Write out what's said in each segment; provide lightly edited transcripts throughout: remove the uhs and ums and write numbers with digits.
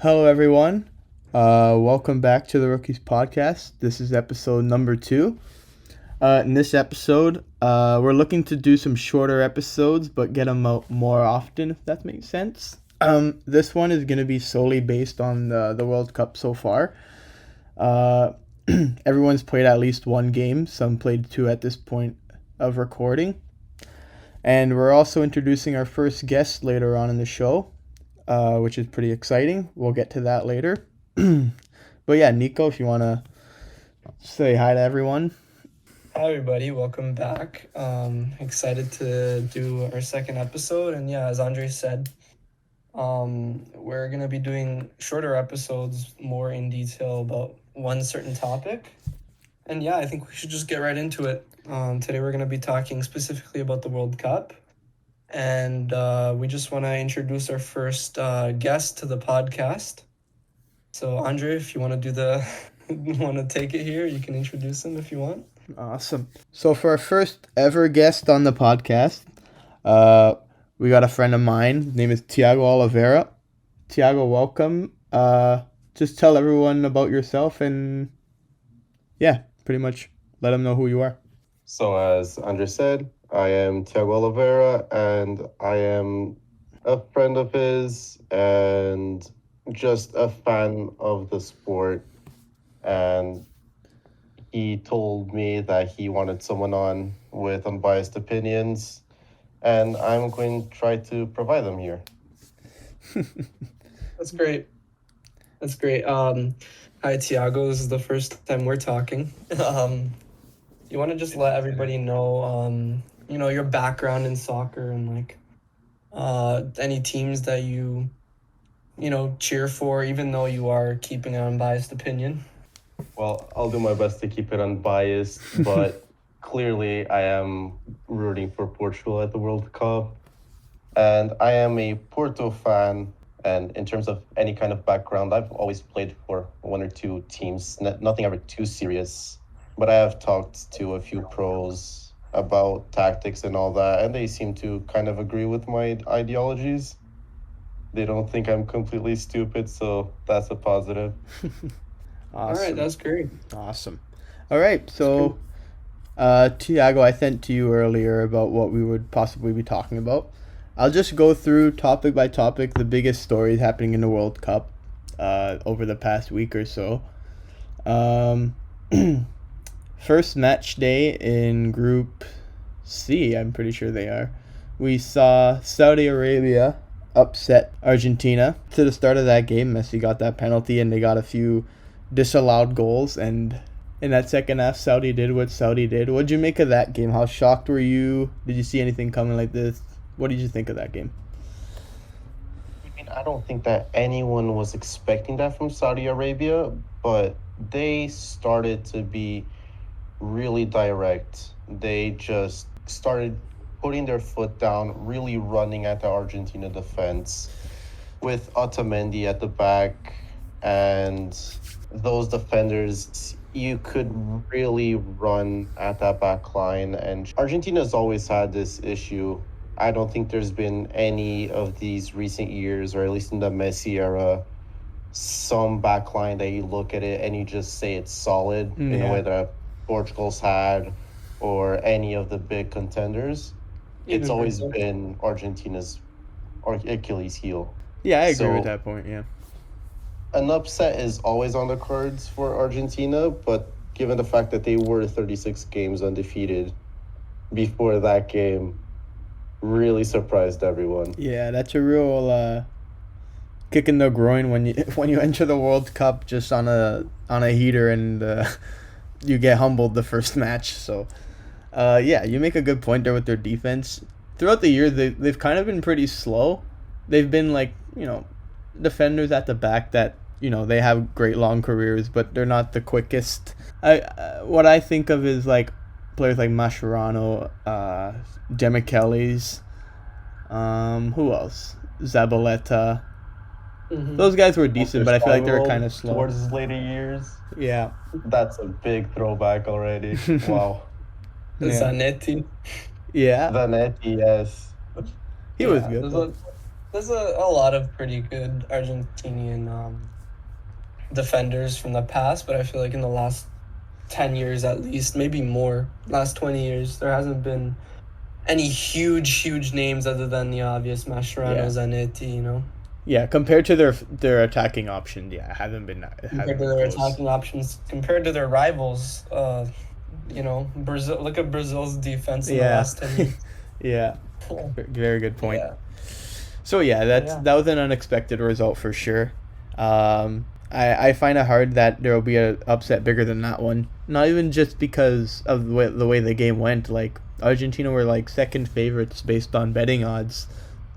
Hello, everyone. Welcome back to the Rookies Podcast. This is episode number 2. In this episode, we're looking to do some shorter episodes, but get them out more often, if that makes sense. This one is going to be solely based on the World Cup so far. Everyone's played at least one game. Some played 2 at this point of recording. And we're also introducing our first guest later on in the show. Which is pretty exciting. We'll get to that later. But yeah, Nico, if you want to say hi to everyone. Hi, everybody. Welcome back. Excited to do our second episode. And yeah, as Andre said, we're going to be doing shorter episodes, more in detail about one certain topic. And yeah, I think we should just get right into it. Today we're going to be talking specifically about the World Cup. And we just want to introduce our first guest to the podcast. So, Andre, if you want to take it here, you can introduce him if you want. Awesome. So for our first ever guest on the podcast, we got a friend of mine. His name is Tiago Oliveira. Tiago, welcome. Just tell everyone about yourself and, yeah, pretty much let them know who you are. So as Andre said, I am Tiago Oliveira, and I am a friend of his and just a fan of the sport. And he told me that he wanted someone on with unbiased opinions, and I'm going to try to provide them here. That's great. Hi, Tiago. This is the first time we're talking. You want to just let everybody know, your background in soccer and any teams that you cheer for, even though you are keeping an unbiased opinion. Well, I'll do my best to keep it unbiased, but clearly I am rooting for Portugal at the World Cup. And I am a Porto fan. And in terms of any kind of background, I've always played for 1 or 2 teams, nothing ever too serious. But I have talked to a few pros about tactics and all that, and they seem to kind of agree with my ideologies. They don't think I'm completely stupid, so that's a positive. Awesome. All right, that's great. Awesome. All right, so Tiago, I sent to you earlier about what we would possibly be talking about. I'll just go through topic by topic the biggest stories happening in the World Cup over the past week or so. First match day in Group C, I'm pretty sure they are. We saw Saudi Arabia upset Argentina. To the start of that game, Messi got that penalty and they got a few disallowed goals. And in that second half, Saudi did what Saudi did. What did you make of that game? How shocked were you? Did you see anything coming like this? What did you think of that game? I don't think that anyone was expecting that from Saudi Arabia, but they started to be really direct. They just started putting their foot down, really running at the Argentina defense with Otamendi at the back, and those defenders, you could really run at that back line. And Argentina's always had this issue. I don't think there's been any of these recent years, or at least in the Messi era, some backline that you look at it and you just say it's solid in a way that Portugal's had, or any of the big contenders. It's always been Argentina's Achilles heel. Yeah, I agree with that point, yeah. An upset is always on the cards for Argentina, but given the fact that they were 36 games undefeated before that game, really surprised everyone. Yeah, that's a real kick in the groin when you enter the World Cup just on a heater and you get humbled the first match. So yeah, you make a good point there with their defense. Throughout the year, they've kind of been pretty slow. They've been defenders at the back that they have great long careers, but they're not the quickest. What I think of is players like Mascherano, Demichelis, who else? Zabaleta. Mm-hmm. Those guys were decent, but I feel like they were kind of slow. Towards his later years. Yeah. That's a big throwback already. Wow. Zanetti. Yeah. Zanetti, yes. He was good. There's a lot of pretty good Argentinian defenders from the past, but I feel like in the last 10 years at least, maybe more, last 20 years, there hasn't been any huge names other than the obvious Mascherano, Zanetti, you know? Yeah, compared to their attacking option, yeah, it hasn't been Compared to their close. attacking options, compared to their rivals, you know, Brazil. Look at Brazil's defense in the last 10 years. Yeah, very good point. Yeah. So yeah, that was an unexpected result for sure. I find it hard that there will be an upset bigger than that one. Not even just because of the way the game went. Like Argentina were like second favorites based on betting odds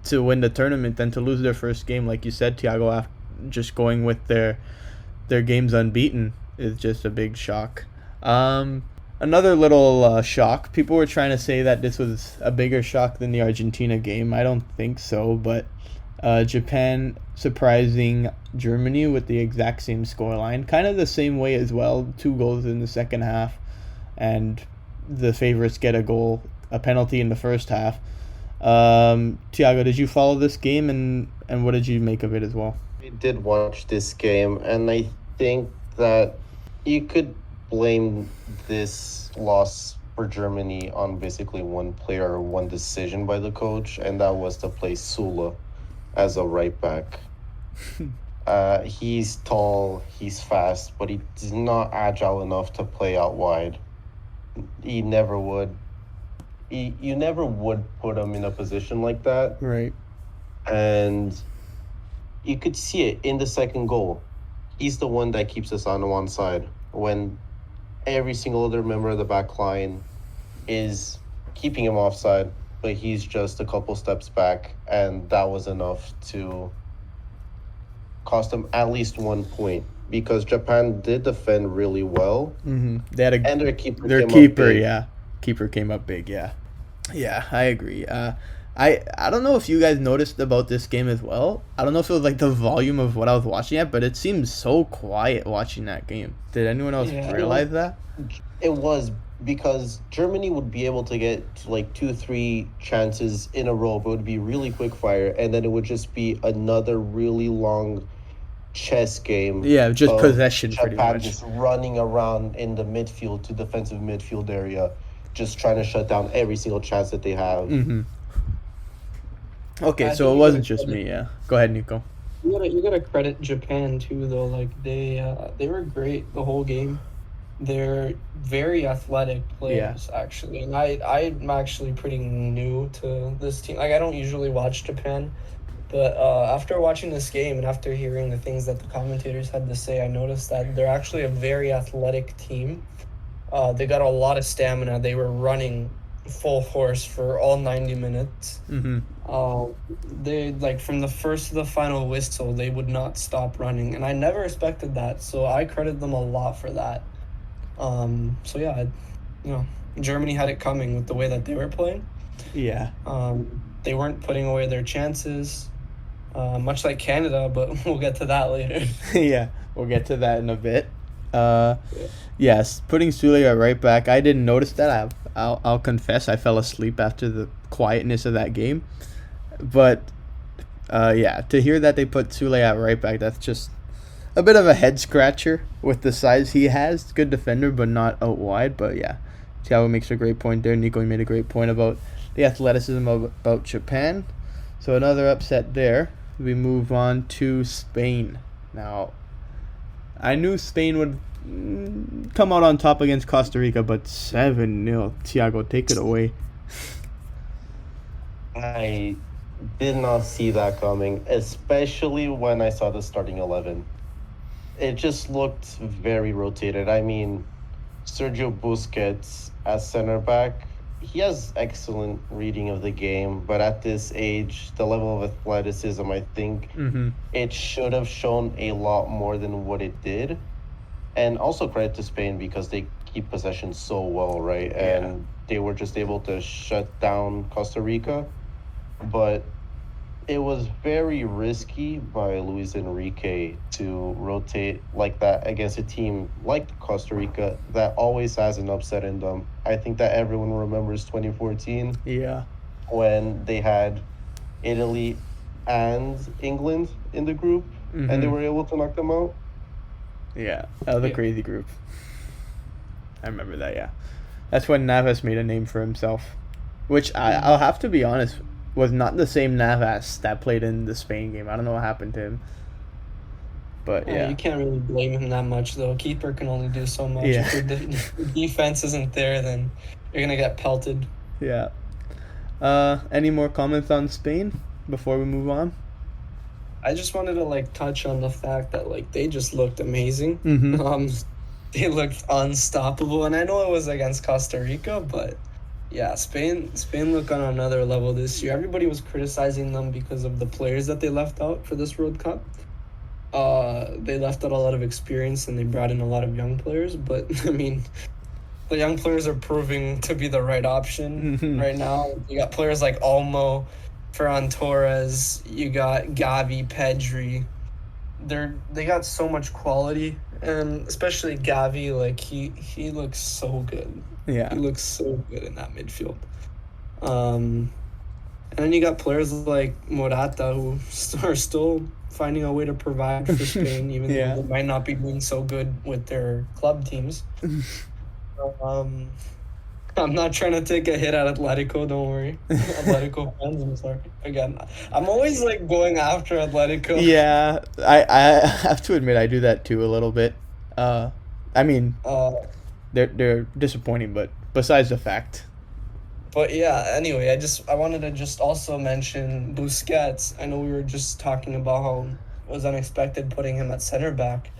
to win the tournament, and to lose their first game, like you said, Tiago, after just going with their games unbeaten is just a big shock. Another little shock. People were trying to say that this was a bigger shock than the Argentina game. I don't think so, but Japan surprising Germany with the exact same scoreline. Kind of the same way as well. 2 goals in the second half, and the favorites get a penalty in the first half. Tiago, did you follow this game, and what did you make of it as well? I did watch this game, and I think that you could blame this loss for Germany on basically one player or one decision by the coach, and that was to play Sula as a right back. He's tall, he's fast, but he's not agile enough to play out wide. He never would. You never would put him in a position like that. Right. And you could see it in the second goal. He's the one that keeps us on one side when every single other member of the back line is keeping him offside, but he's just a couple steps back, and that was enough to cost them at least 1 point, because Japan did defend really well. Mm-hmm. They had and their keeper keeper came up big. Yeah, I agree. I don't know if you guys noticed about this game as well. I don't know if it was like the volume of what I was watching at, but it seemed so quiet watching that game. Did anyone else realize that? It was, because Germany would be able to get like 2-3 chances in a row, but it would be really quick fire, and then it would just be another really long chess game. Yeah, just possession pretty Japan much. Just running around in the midfield to defensive midfield area, just trying to shut down every single chance that they have. Mm-hmm. Okay, so it wasn't just me. Yeah, go ahead, Nico. You gotta credit Japan too, though. Like they were great the whole game. They're very athletic players, actually, and I'm actually pretty new to this team. Like I don't usually watch Japan, but after watching this game and after hearing the things that the commentators had to say, I noticed that they're actually a very athletic team. They got a lot of stamina. They were running full force for all 90 minutes. Mm-hmm. They, like, from the first to the final whistle, they would not stop running, and I never expected that, so I credit them a lot for that. So yeah, Germany had it coming with the way that they were playing. Yeah. They weren't putting away their chances, much like Canada, but we'll get to that later. Yeah, we'll get to that in a bit. Yes, putting Sule at right back, I didn't notice that. I'll confess, I fell asleep after the quietness of that game. But to hear that they put Sule at right back, that's just a bit of a head scratcher with the size he has. Good defender, but not out wide. But yeah, Tiago makes a great point there. Nico made a great point about the athleticism about Japan. So another upset there. We move on to Spain. Now, I knew Spain would come out on top against Costa Rica, but 7-0. Tiago, take it away. I did not see that coming, especially when I saw the starting 11. It just looked very rotated. I mean, Sergio Busquets as center back, he has excellent reading of the game, but at this age, the level of athleticism, I think it should have shown a lot more than what it did. And also credit to Spain, because they keep possession so well, right? Yeah. And they were just able to shut down Costa Rica. But it was very risky by Luis Enrique to rotate like that against a team like Costa Rica that always has an upset in them. I think that everyone remembers 2014. Yeah. When they had Italy and England in the group, and they were able to knock them out. Yeah, that was a Yeah. crazy group. I remember that, yeah. That's when Navas made a name for himself. Which, I'll have to be honest, was not the same Navas that played in the Spain game. I don't know what happened to him. But, yeah. You can't really blame him that much, though. Keeper can only do so much. Yeah. If your defense isn't there, then you're going to get pelted. Yeah. Any more comments on Spain before we move on? I just wanted to, like, touch on the fact that, like, they just looked amazing. Mhm. They looked unstoppable. And I know it was against Costa Rica, but... yeah, Spain looked on another level this year. Everybody was criticizing them because of the players that they left out for this World Cup. They left out a lot of experience and they brought in a lot of young players. But, I mean, the young players are proving to be the right option right now. You got players like Olmo, Ferran Torres. You got Gavi, Pedri. They got so much quality. And especially Gavi, like, he looks so good. Yeah. He looks so good in that midfield. And then you got players like Morata who are still finding a way to provide for Spain, even Yeah. though they might not be doing so good with their club teams. I'm not trying to take a hit at Atletico, don't worry. Atletico fans, I'm sorry. Again, I'm always like going after Atletico. Yeah, I have to admit I do that too a little bit. I mean, they're disappointing, but besides the fact. But yeah, anyway, I wanted to just also mention Busquets. I know we were just talking about how it was unexpected putting him at center back.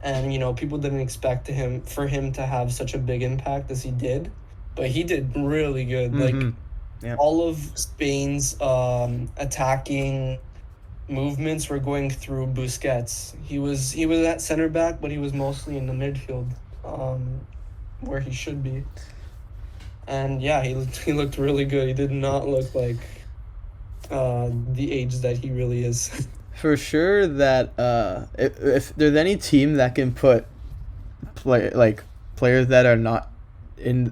And, people didn't expect for him to have such a big impact as he did. But he did really good. Like, Yeah. all of Spain's attacking movements were going through Busquets. He was at center back, but he was mostly in the midfield, where he should be. And yeah, he looked really good. He did not look like the age that he really is. For sure that if there's any team that can put players that are not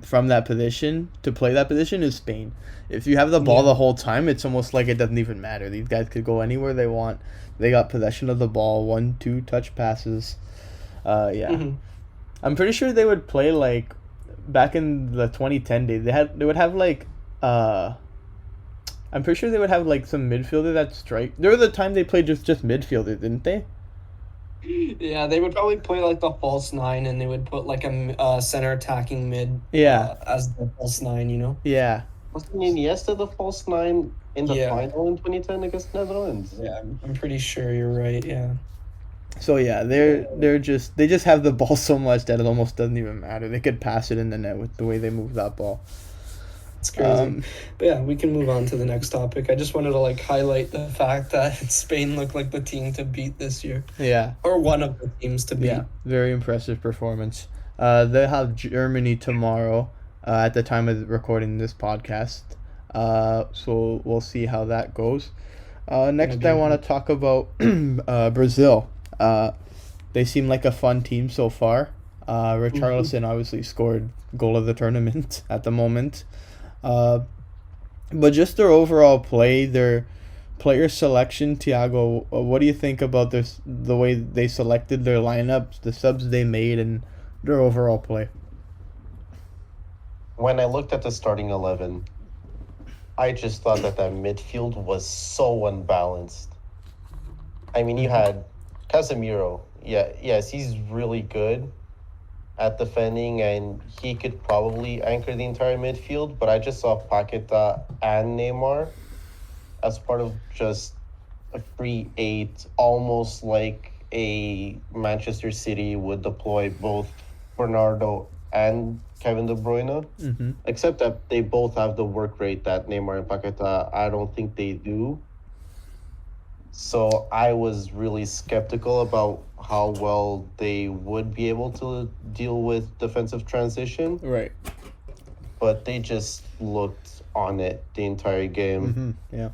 from that position to play that position is Spain. If you have the ball the whole time, it's almost like it doesn't even matter. These guys could go anywhere they want. They got possession of the ball, 1-2 touch passes. Yeah. I'm pretty sure they would play like back in the 2010 days. They would have like I'm pretty sure they would have like some midfielder that strike. There was a time they played just midfielders, didn't they? Yeah, they would probably play like the false nine, and they would put like a center attacking mid. Yeah. As the false nine, Yeah. Wasn't Iniesta the false nine in the Yeah. final in 2010 against Netherlands? Yeah, I'm pretty sure you're right. Yeah. So yeah, they just have the ball so much that it almost doesn't even matter. They could pass it in the net with the way they move that ball. It's crazy. But yeah, we can move on to the next topic. I just wanted to like highlight the fact that Spain looked like the team to beat this year. Yeah. Or one of the teams to beat. Yeah, very impressive performance. They have Germany tomorrow at the time of recording this podcast. So we'll see how that goes. Next, I want to talk about Brazil. They seem like a fun team so far. Richarlison obviously scored goal of the tournament at the moment. But just their overall play, their player selection, Tiago, what do you think about the way they selected their lineups, the subs they made, and their overall play? When I looked at the starting 11, I just thought that midfield was so unbalanced. I mean, you had Casemiro. Yes, he's really good at defending, and he could probably anchor the entire midfield, but I just saw Paqueta and Neymar as part of just a free eight, almost like a Manchester City would deploy both Bernardo and Kevin De Bruyne, except that they both have the work rate that Neymar and Paqueta, I don't think they do. So I was really skeptical about how well they would be able to deal with defensive transition. Right. But they just looked on it the entire game. Yeah.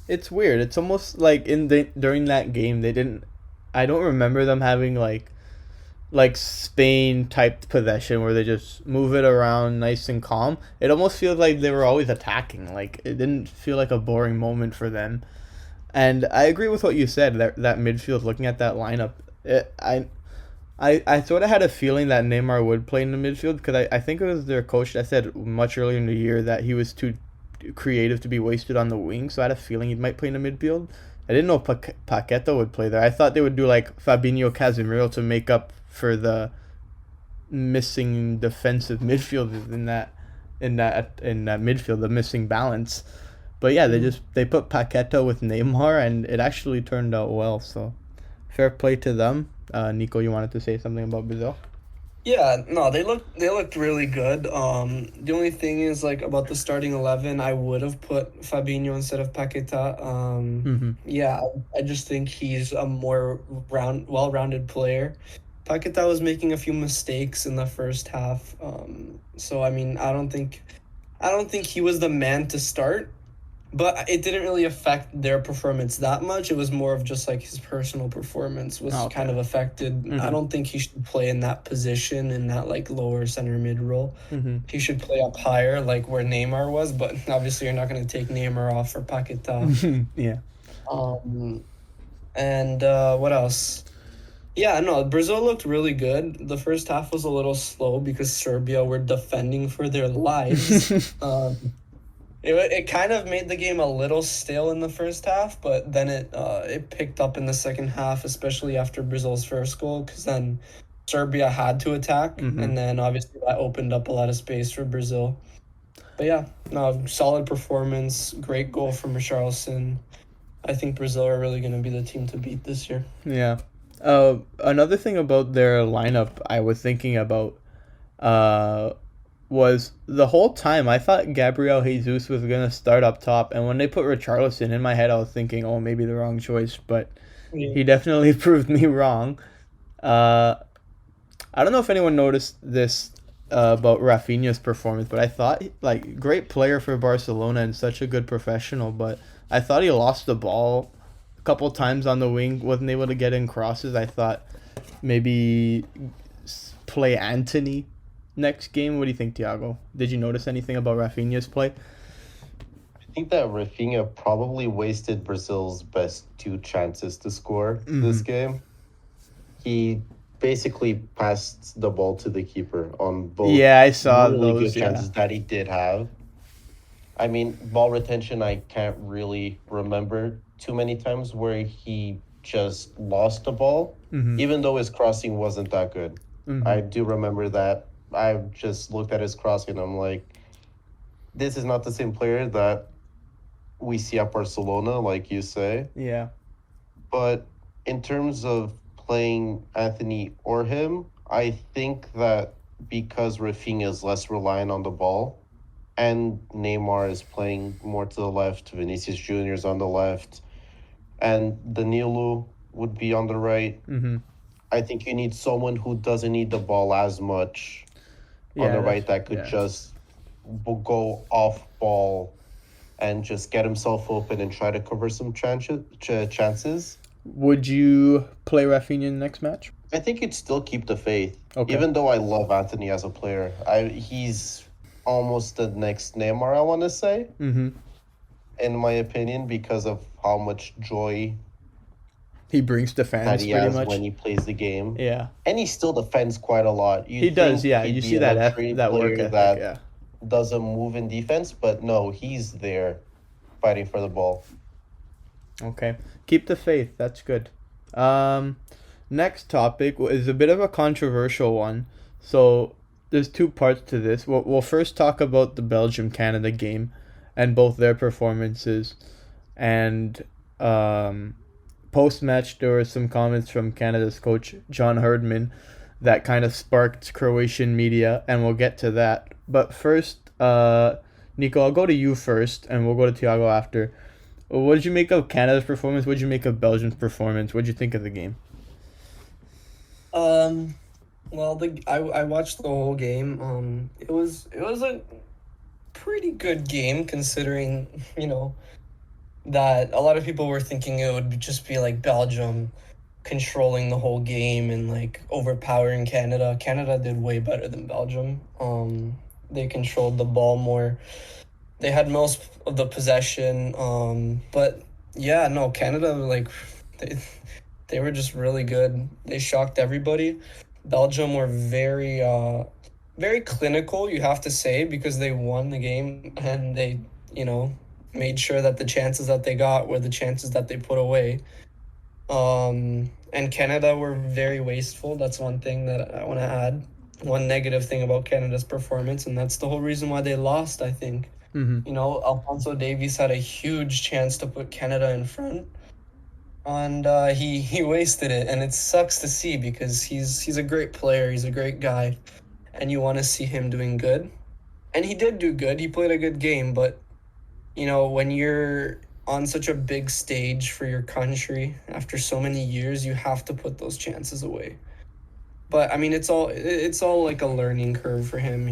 It's weird. It's almost like during that game they didn't. I don't remember them having like like Spain type possession where they just move it around nice and calm. It almost feels like they were always attacking. Like it didn't feel like a boring moment for them. And I agree with what you said, that midfield, looking at that lineup. I sort of had a feeling that Neymar would play in the midfield because I think it was their coach that said much earlier in the year that he was too creative to be wasted on the wing. So I had a feeling he might play in the midfield. I didn't know Paqueta would play there. I thought they would do like Fabinho, Casemiro to make up for the missing defensive midfielders in that midfield, the missing balance. But yeah, they put Paqueta with Neymar, and it actually turned out well. So fair play to them. Nico, you wanted to say something about Brazil? Yeah, no, they looked really good. The only thing is like about the starting 11, I would have put Fabinho instead of Paqueta. Yeah, I just think he's a more well-rounded player. Paqueta was making a few mistakes in the first half. So I mean, I don't think he was the man to start. But it didn't really affect their performance that much. It was more of just like his personal performance was kind of affected. I don't think he should play in that position, in that like lower center mid role. He should play up higher, like where Neymar was. But obviously, you're not going to take Neymar off for Paqueta. Yeah. And what else? Yeah, no, Brazil looked really good. The first half was a little slow because Serbia were defending for their lives. It kind of made the game a little stale in the first half, but then it picked up in the second half, especially after Brazil's first goal, because then Serbia had to attack, and then obviously that opened up a lot of space for Brazil. But yeah, no, solid performance, great goal from Richarlison. I think Brazil are really going to be the team to beat this year. Yeah. Another thing about their lineup I was thinking about was the whole time I thought Gabriel Jesus was going to start up top. And when they put Richarlison, in my head I was thinking, oh, maybe the wrong choice. But he definitely proved me wrong. I don't know if anyone noticed this about Rafinha's performance, but I thought, like, great player for Barcelona and such a good professional. But I thought he lost the ball a couple times on the wing, wasn't able to get in crosses. I thought maybe play Antony next game. What do you think, Tiago? Did you notice anything about Rafinha's play? I think that Rafinha probably wasted Brazil's best two chances to score this game. He basically passed the ball to the keeper on both. Yeah, I saw really those good chances that he did have. I mean, ball retention, I can't really remember too many times where he just lost the ball, even though his crossing wasn't that good. I do remember that. I just looked at his crossing and I'm like, this is not the same player that we see at Barcelona, like you say. Yeah. But in terms of playing Anthony or him, I think that because Rafinha is less reliant on the ball and Neymar is playing more to the left, Vinicius Jr. is on the left, and Danilo would be on the right, I think you need someone who doesn't need the ball as much on the right that could just go off ball and just get himself open and try to cover some chances. Would you play Rafinha in the next match? I think you'd still keep the faith. Okay. Even though I love Anthony as a player. He's almost the next Neymar, I want to say, in my opinion, because of how much joy he brings to fans that he pretty has much when he plays the game. Yeah. And he still defends quite a lot. He does, yeah. You see that work ethic, that doesn't move in defense, but no, he's there fighting for the ball. Okay. Keep the faith. That's good. Next topic is a bit of a controversial one. So there's two parts to this. We'll first talk about the Belgium-Canada game and both their performances. And post-match, there were some comments from Canada's coach, John Herdman, that kind of sparked Croatian media, and we'll get to that. But first, Nico, I'll go to you first, and we'll go to Tiago after. What did you make of Canada's performance? What did you make of Belgium's performance? What did you think of the game? Well, I watched the whole game. It was a pretty good game considering, that a lot of people were thinking it would just be like Belgium controlling the whole game and like overpowering Canada. Canada did way better than Belgium. They controlled the ball more. They had most of the possession. But yeah, no, Canada like they they were just really good. They shocked everybody. Belgium were very clinical, you have to say, because they won the game and they, made sure that the chances that they got were the chances that they put away. And Canada were very wasteful. That's one thing that I want to add. One negative thing about Canada's performance, and that's the whole reason why they lost, I think. Alphonso Davies had a huge chance to put Canada in front, and he wasted it, and it sucks to see because he's a great player, he's a great guy, and you want to see him doing good. And he did do good. He played a good game, but when you're on such a big stage for your country after so many years, you have to put those chances away. But I mean, it's all like a learning curve for him.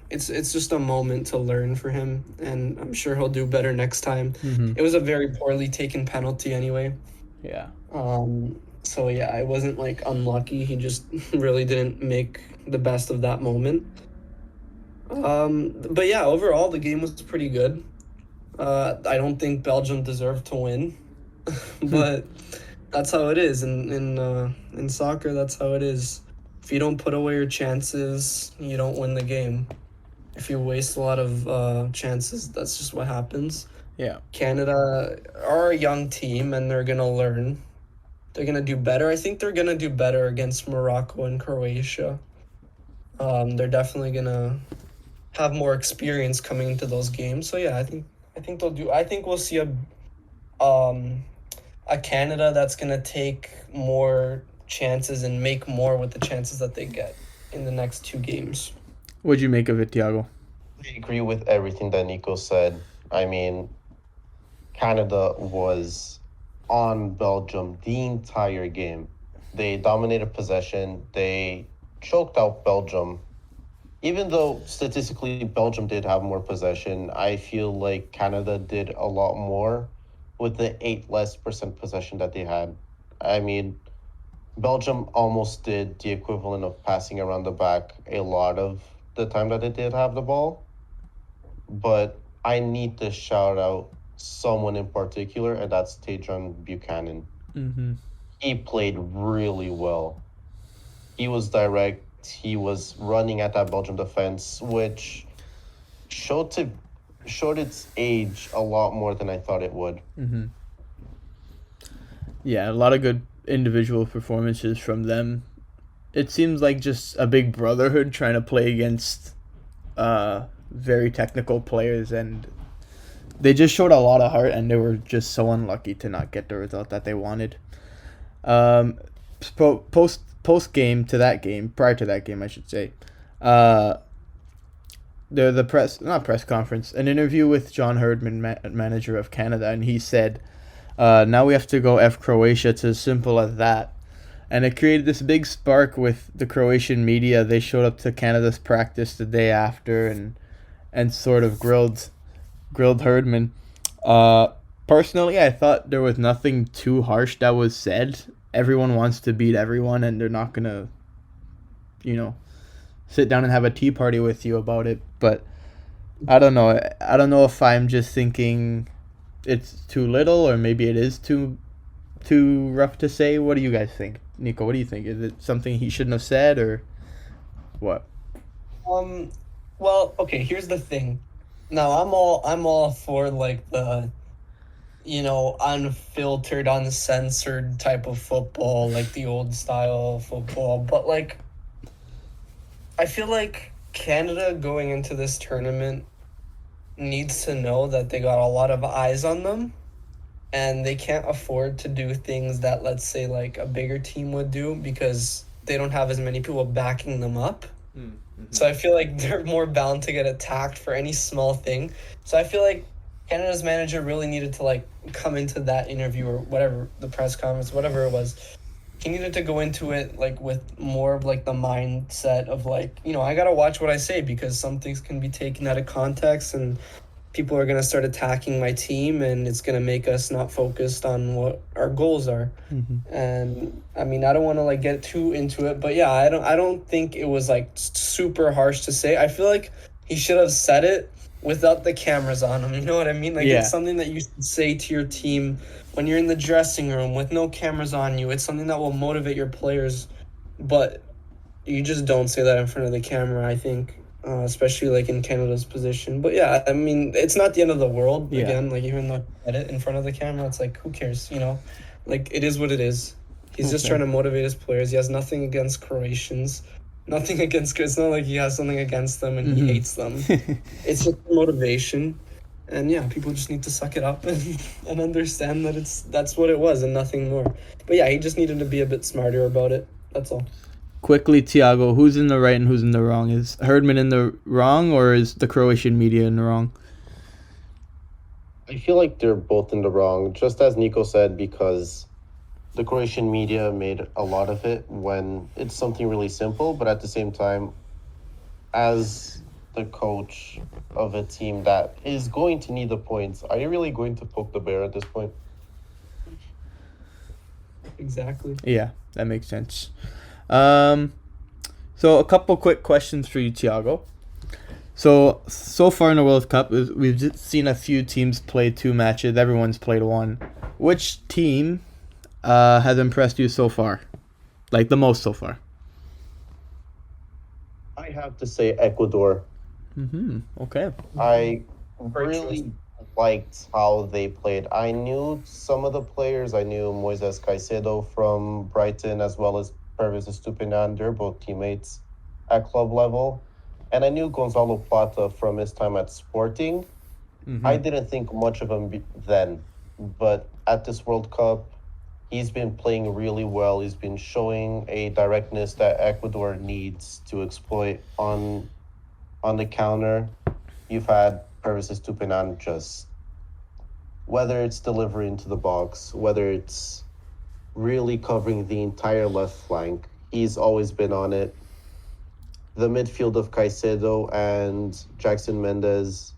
It's just a moment to learn for him, and I'm sure he'll do better next time. It was a very poorly taken penalty anyway. Yeah. So yeah, it wasn't like unlucky. He just really didn't make the best of that moment. But yeah, overall the game was pretty good. I don't think Belgium deserved to win, but that's how it is in soccer. That's how it is. If you don't put away your chances, you don't win the game. If you waste a lot of chances, that's just what happens. Yeah. Canada are a young team, and they're gonna learn. They're gonna do better. I think they're gonna do better against Morocco and Croatia. They're definitely gonna have more experience coming into those games. So yeah, I think they'll do. I think we'll see a Canada that's gonna take more chances and make more with the chances that they get in the next 2 games. What'd you make of it, Tiago? I agree with everything that Nico said. I mean, Canada was on Belgium the entire game. They dominated possession. They choked out Belgium. Even though statistically Belgium did have more possession, I feel like Canada did a lot more with the 8% less possession that they had. I mean, Belgium almost did the equivalent of passing around the back a lot of the time that they did have the ball. But I need to shout out someone in particular, and that's Tejan Buchanan. He played really well. He was direct. He was running at that Belgium defense, which showed its age a lot more than I thought it would. Yeah, a lot of good individual performances from them. It seems like just a big brotherhood trying to play against very technical players, and they just showed a lot of heart, and they were just so unlucky to not get the result that they wanted. Post game to that game, prior to that game, I should say, the press conference, an interview with John Herdman, manager of Canada, and he said, now we have to go F Croatia. It's as simple as that. And it created this big spark with the Croatian media. They showed up to Canada's practice the day after and sort of grilled Herdman. Personally, I thought there was nothing too harsh that was said. Everyone wants to beat everyone, and they're not gonna, sit down and have a tea party with you about it. But I don't know. I don't know if I'm just thinking it's too little, or maybe it is too rough to say. What do you guys think? Nico, what do you think? Is it something he shouldn't have said, or what? Well, okay, here's the thing. Now, I'm all for like the unfiltered, uncensored type of football, like the old style football, but like I feel like Canada going into this tournament needs to know that they got a lot of eyes on them, and they can't afford to do things that, let's say, like a bigger team would do, because they don't have as many people backing them up. So I feel like they're more bound to get attacked for any small thing. So I feel like Canada's manager really needed to like come into that interview or whatever, the press conference, whatever it was. He needed to go into it like with more of like the mindset of like, I gotta watch what I say, because some things can be taken out of context and people are going to start attacking my team, and it's going to make us not focused on what our goals are. And I mean, I don't want to like get too into it, but yeah, I don't think it was like super harsh to say. I feel like he should have said it without the cameras on him. You know what I mean? Like, Yeah. it's something that you should say to your team when you're in the dressing room with no cameras on you. It's something that will motivate your players, but you just don't say that in front of the camera, I think, especially like in Canada's position. But yeah, I mean, it's not the end of the world. Yeah. Again, like, even though I said it in front of the camera, it's like, who cares, you know? Like, it is what it is. He's just Okay. trying to motivate his players. He has nothing against Croatians. Nothing against. It's not like he has something against them and he hates them. It's just motivation. And yeah, people just need to suck it up and understand that that's what it was and nothing more. But yeah, he just needed to be a bit smarter about it. That's all. Quickly, Tiago, who's in the right and who's in the wrong? Is Herdman in the wrong, or is the Croatian media in the wrong? I feel like they're both in the wrong, just as Nico said, because the Croatian media made a lot of it when it's something really simple, but at the same time, as the coach of a team that is going to need the points, are you really going to poke the bear at this point? Exactly. Yeah, that makes sense. So a couple quick questions for you, Tiago. So far in the World Cup, we've just seen a few teams play 2 matches. Everyone's played 1. Which team has impressed you so far? Like, the most so far? I have to say Ecuador. Okay. I really liked how they played. I knew some of the players. I knew Moises Caicedo from Brighton, as well as Pervis Estupinan. They're both teammates at club level. And I knew Gonzalo Plata from his time at Sporting. I didn't think much of him then. But at this World Cup, he's been playing really well. He's been showing a directness that Ecuador needs to exploit on the counter. You've had Pervis Estupinan just, whether it's delivery into the box, whether it's really covering the entire left flank, he's always been on it. The midfield of Caicedo and Jackson Mendez,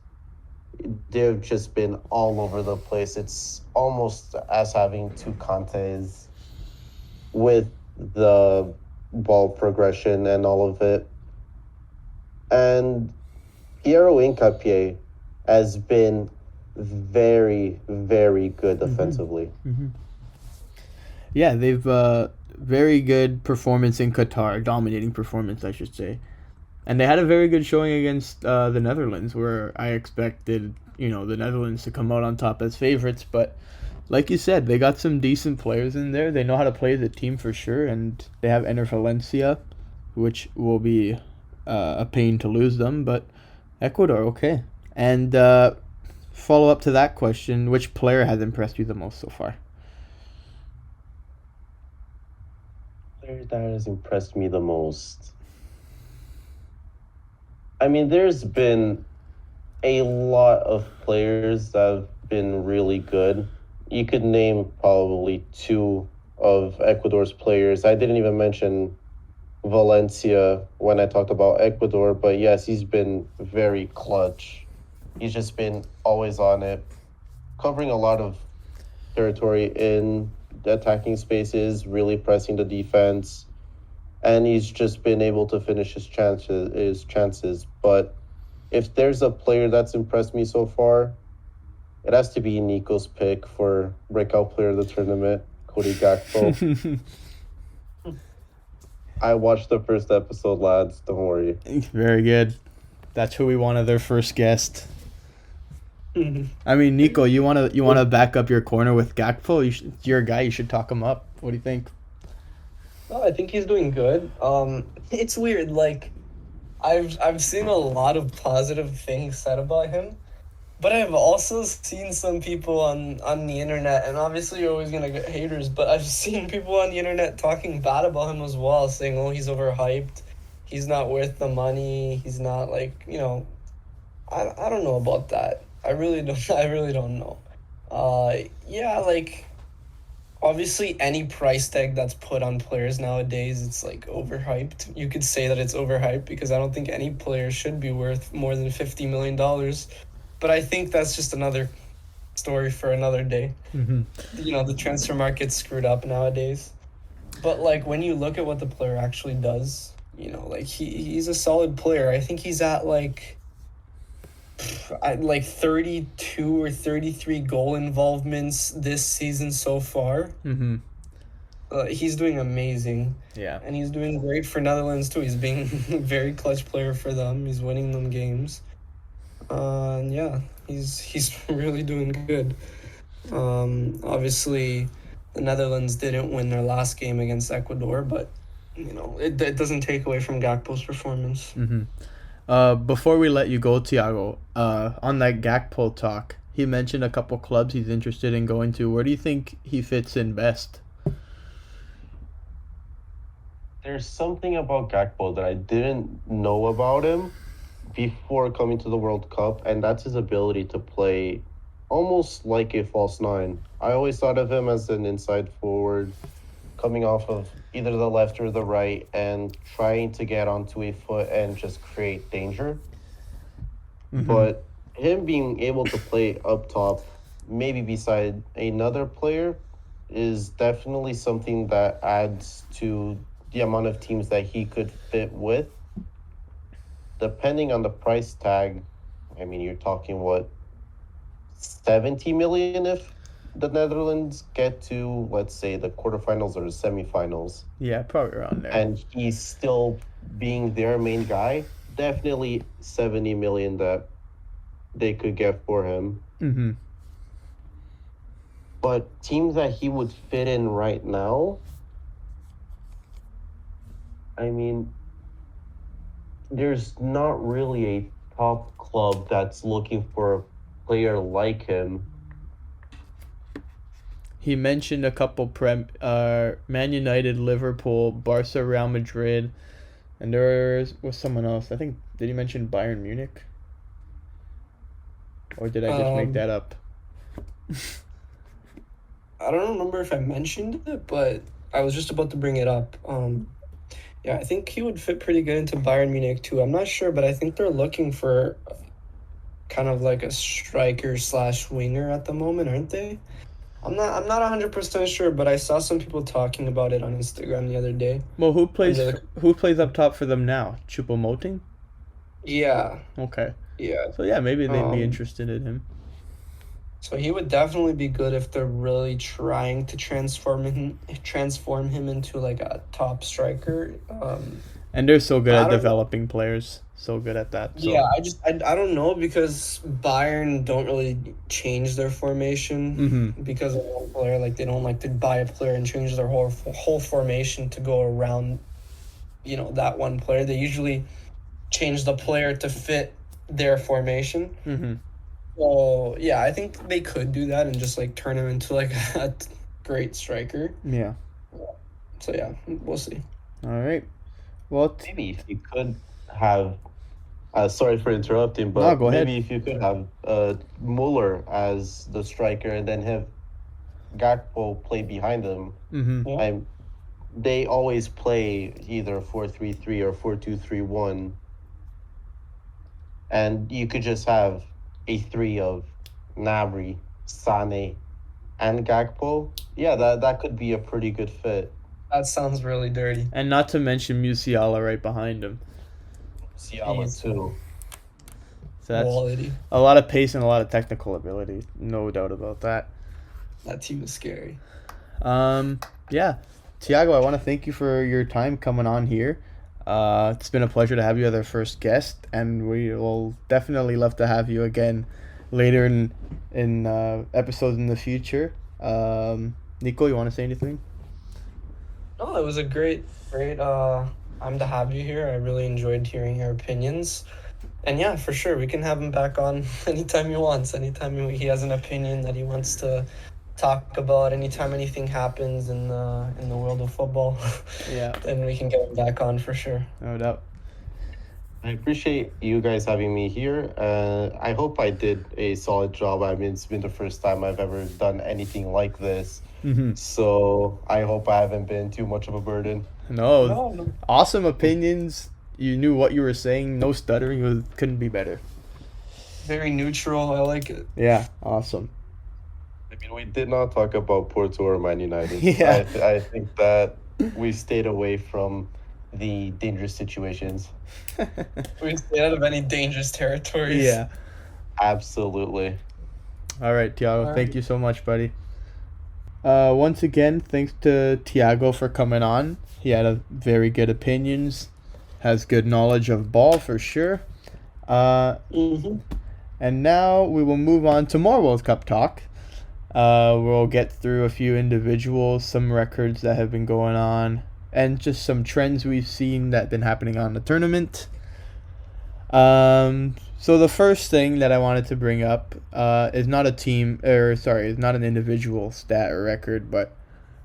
they've just been all over the place. It's almost as having 2 Contes with the ball progression and all of it. And Piero Hincapié has been very, very good offensively. Yeah, they've very good performance in Qatar, dominating performance, I should say. And they had a very good showing against the Netherlands, where I expected, the Netherlands to come out on top as favorites. But like you said, they got some decent players in there. They know how to play as a team for sure, and they have Ener Valencia, which will be a pain to lose them. But Ecuador, okay. And follow up to that question, which player has impressed you the most so far? Player that has impressed me the most. I mean, there's been a lot of players that have been really good. You could name probably 2 of Ecuador's players. I didn't even mention Valencia when I talked about Ecuador, but yes, he's been very clutch. He's just been always on it, covering a lot of territory in the attacking spaces, really pressing the defense. And he's just been able to finish his chances. But if there's a player that's impressed me so far, it has to be Nico's pick for breakout player of the tournament, Cody Gakpo. I watched the first episode, lads. Don't worry. Very good. That's who we wanted their first guest. I mean, Nico, you wanna back up your corner with Gakpo? You're a guy. You should talk him up. What do you think? Oh, I think he's doing good. It's weird. Like, I've seen a lot of positive things said about him, but I've also seen some people on the internet, and obviously you're always gonna get haters, but I've seen people on the internet talking bad about him as well, saying, "Oh, he's overhyped. He's not worth the money. He's not like, I don't know about that. I really don't. I really don't know. Yeah, like." Obviously, any price tag that's put on players nowadays, it's like overhyped. You could say that it's overhyped because I don't think any player should be worth more than $50 million. But I think that's just another story for another day. Mm-hmm. The transfer market's screwed up nowadays. But like when you look at what the player actually does, like he's a solid player. I think he's at like 32 or 33 goal involvements this season so far. Mm-hmm. He's doing amazing. Yeah. And he's doing great for Netherlands too. He's being a very clutch player for them. He's winning them games. And yeah, he's really doing good. Obviously, the Netherlands didn't win their last game against Ecuador, but it doesn't take away from Gakpo's performance. Mm-hmm. Before we let you go, Tiago, on that Gakpo talk, he mentioned a couple clubs he's interested in going to. Where do you think he fits in best? There's something about Gakpo that I didn't know about him before coming to the World Cup, and that's his ability to play almost like a false nine. I always thought of him as an inside forward, coming off of either the left or the right and trying to get onto a foot and just create danger. Mm-hmm. But him being able to play up top, maybe beside another player, is definitely something that adds to the amount of teams that he could fit with. Depending on the price tag, I mean, you're talking 70 million if the Netherlands get to, let's say, the quarterfinals or the semifinals. Yeah, probably around there. And he's still being their main guy. Definitely 70 million that they could get for him. Mm-hmm. But teams that he would fit in right now, I mean, there's not really a top club that's looking for a player like him. He mentioned a couple Man United, Liverpool, Barca, Real Madrid, and there was someone else. I think, did he mention Bayern Munich? Or did I just make that up? I don't remember if I mentioned it, but I was just about to bring it up. Yeah, I think he would fit pretty good into Bayern Munich too. I'm not sure, but I think they're looking for kind of like a striker / winger at the moment, aren't they? I'm not 100% sure, but I saw some people talking about it on Instagram the other day. Well, who plays up top for them now? Choupo-Moting? Yeah. Okay. Yeah. So yeah, maybe they'd be interested in him. So he would definitely be good if they're really trying to transform him into like a top striker. And they're so good at developing players. So good at that. So. Yeah, I don't know, because Bayern don't really change their formation because of one player. Like, they don't like to buy a player and change their whole formation to go around, that one player. They usually change the player to fit their formation. Mm-hmm. So yeah, I think they could do that and just like turn him into like a great striker. Yeah. So yeah, we'll see. All right. Well, maybe if you could have, sorry for interrupting, but no, go ahead. Maybe if you could have Muller as the striker and then have Gakpo play behind him. Mm-hmm. Yeah. They always play either 4-3-3 or 4-2-3-1, and you could just have a three of Gnabry, Sané, and Gakpo. Yeah, that could be a pretty good fit. That sounds really dirty. And not to mention Musiala right behind him. Musiala too. So that's quality. A lot of pace and a lot of technical ability. No doubt about that. That team is scary. Yeah. Tiago, I want to thank you for your time coming on here. It's been a pleasure to have you as our first guest, and we will definitely love to have you again later in episodes in the future. Nico, you want to say anything? No, it was a great time to have you here. I really enjoyed hearing your opinions. And yeah, for sure, we can have him back on anytime he wants. Anytime he has an opinion that he wants to talk about, anytime anything happens in the world of football, yeah, then we can get him back on for sure. No doubt. I appreciate you guys having me here. I hope I did a solid job. I mean, it's been the first time I've ever done anything like this. Mm-hmm. So I hope I haven't been too much of a burden. No. Awesome opinions. You knew what you were saying. No stuttering. It couldn't be better. Very neutral. I like it. Yeah, awesome. I mean, we did not talk about Porto or Man United. Yeah. I think that we stayed away from the dangerous situations. We stay out of any dangerous territories. Yeah. Absolutely. All right, Tiago. All Thank right. you so much, buddy. Once again, thanks to Tiago for coming on. He had a very good opinions, has good knowledge of ball for sure. Mm-hmm. And now we will move on to more World Cup talk. We'll get through a few individuals, some records that have been going on, and just some trends we've seen that have been happening on the tournament. So the first thing that I wanted to bring up is not is not an individual stat or record, but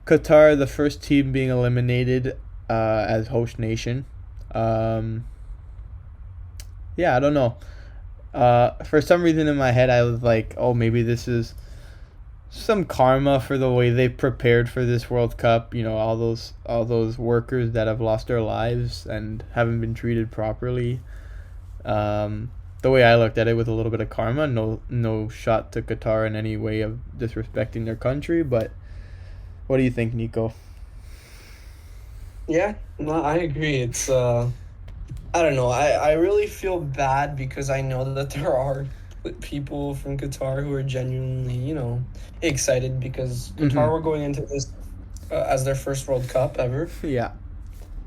Qatar, the first team being eliminated as host nation. Yeah, I don't know. For some reason in my head, I was like, oh, maybe this is some karma for the way they prepared for this World Cup. You know, all those workers that have lost their lives and haven't been treated properly. The way I looked at it, with a little bit of karma, no shot to Qatar in any way of disrespecting their country. But what do you think, Nico? Yeah, no, I agree. It's I don't know. I really feel bad because I know that there are people from Qatar who are genuinely, excited because Qatar were going into this as their first World Cup ever. Yeah.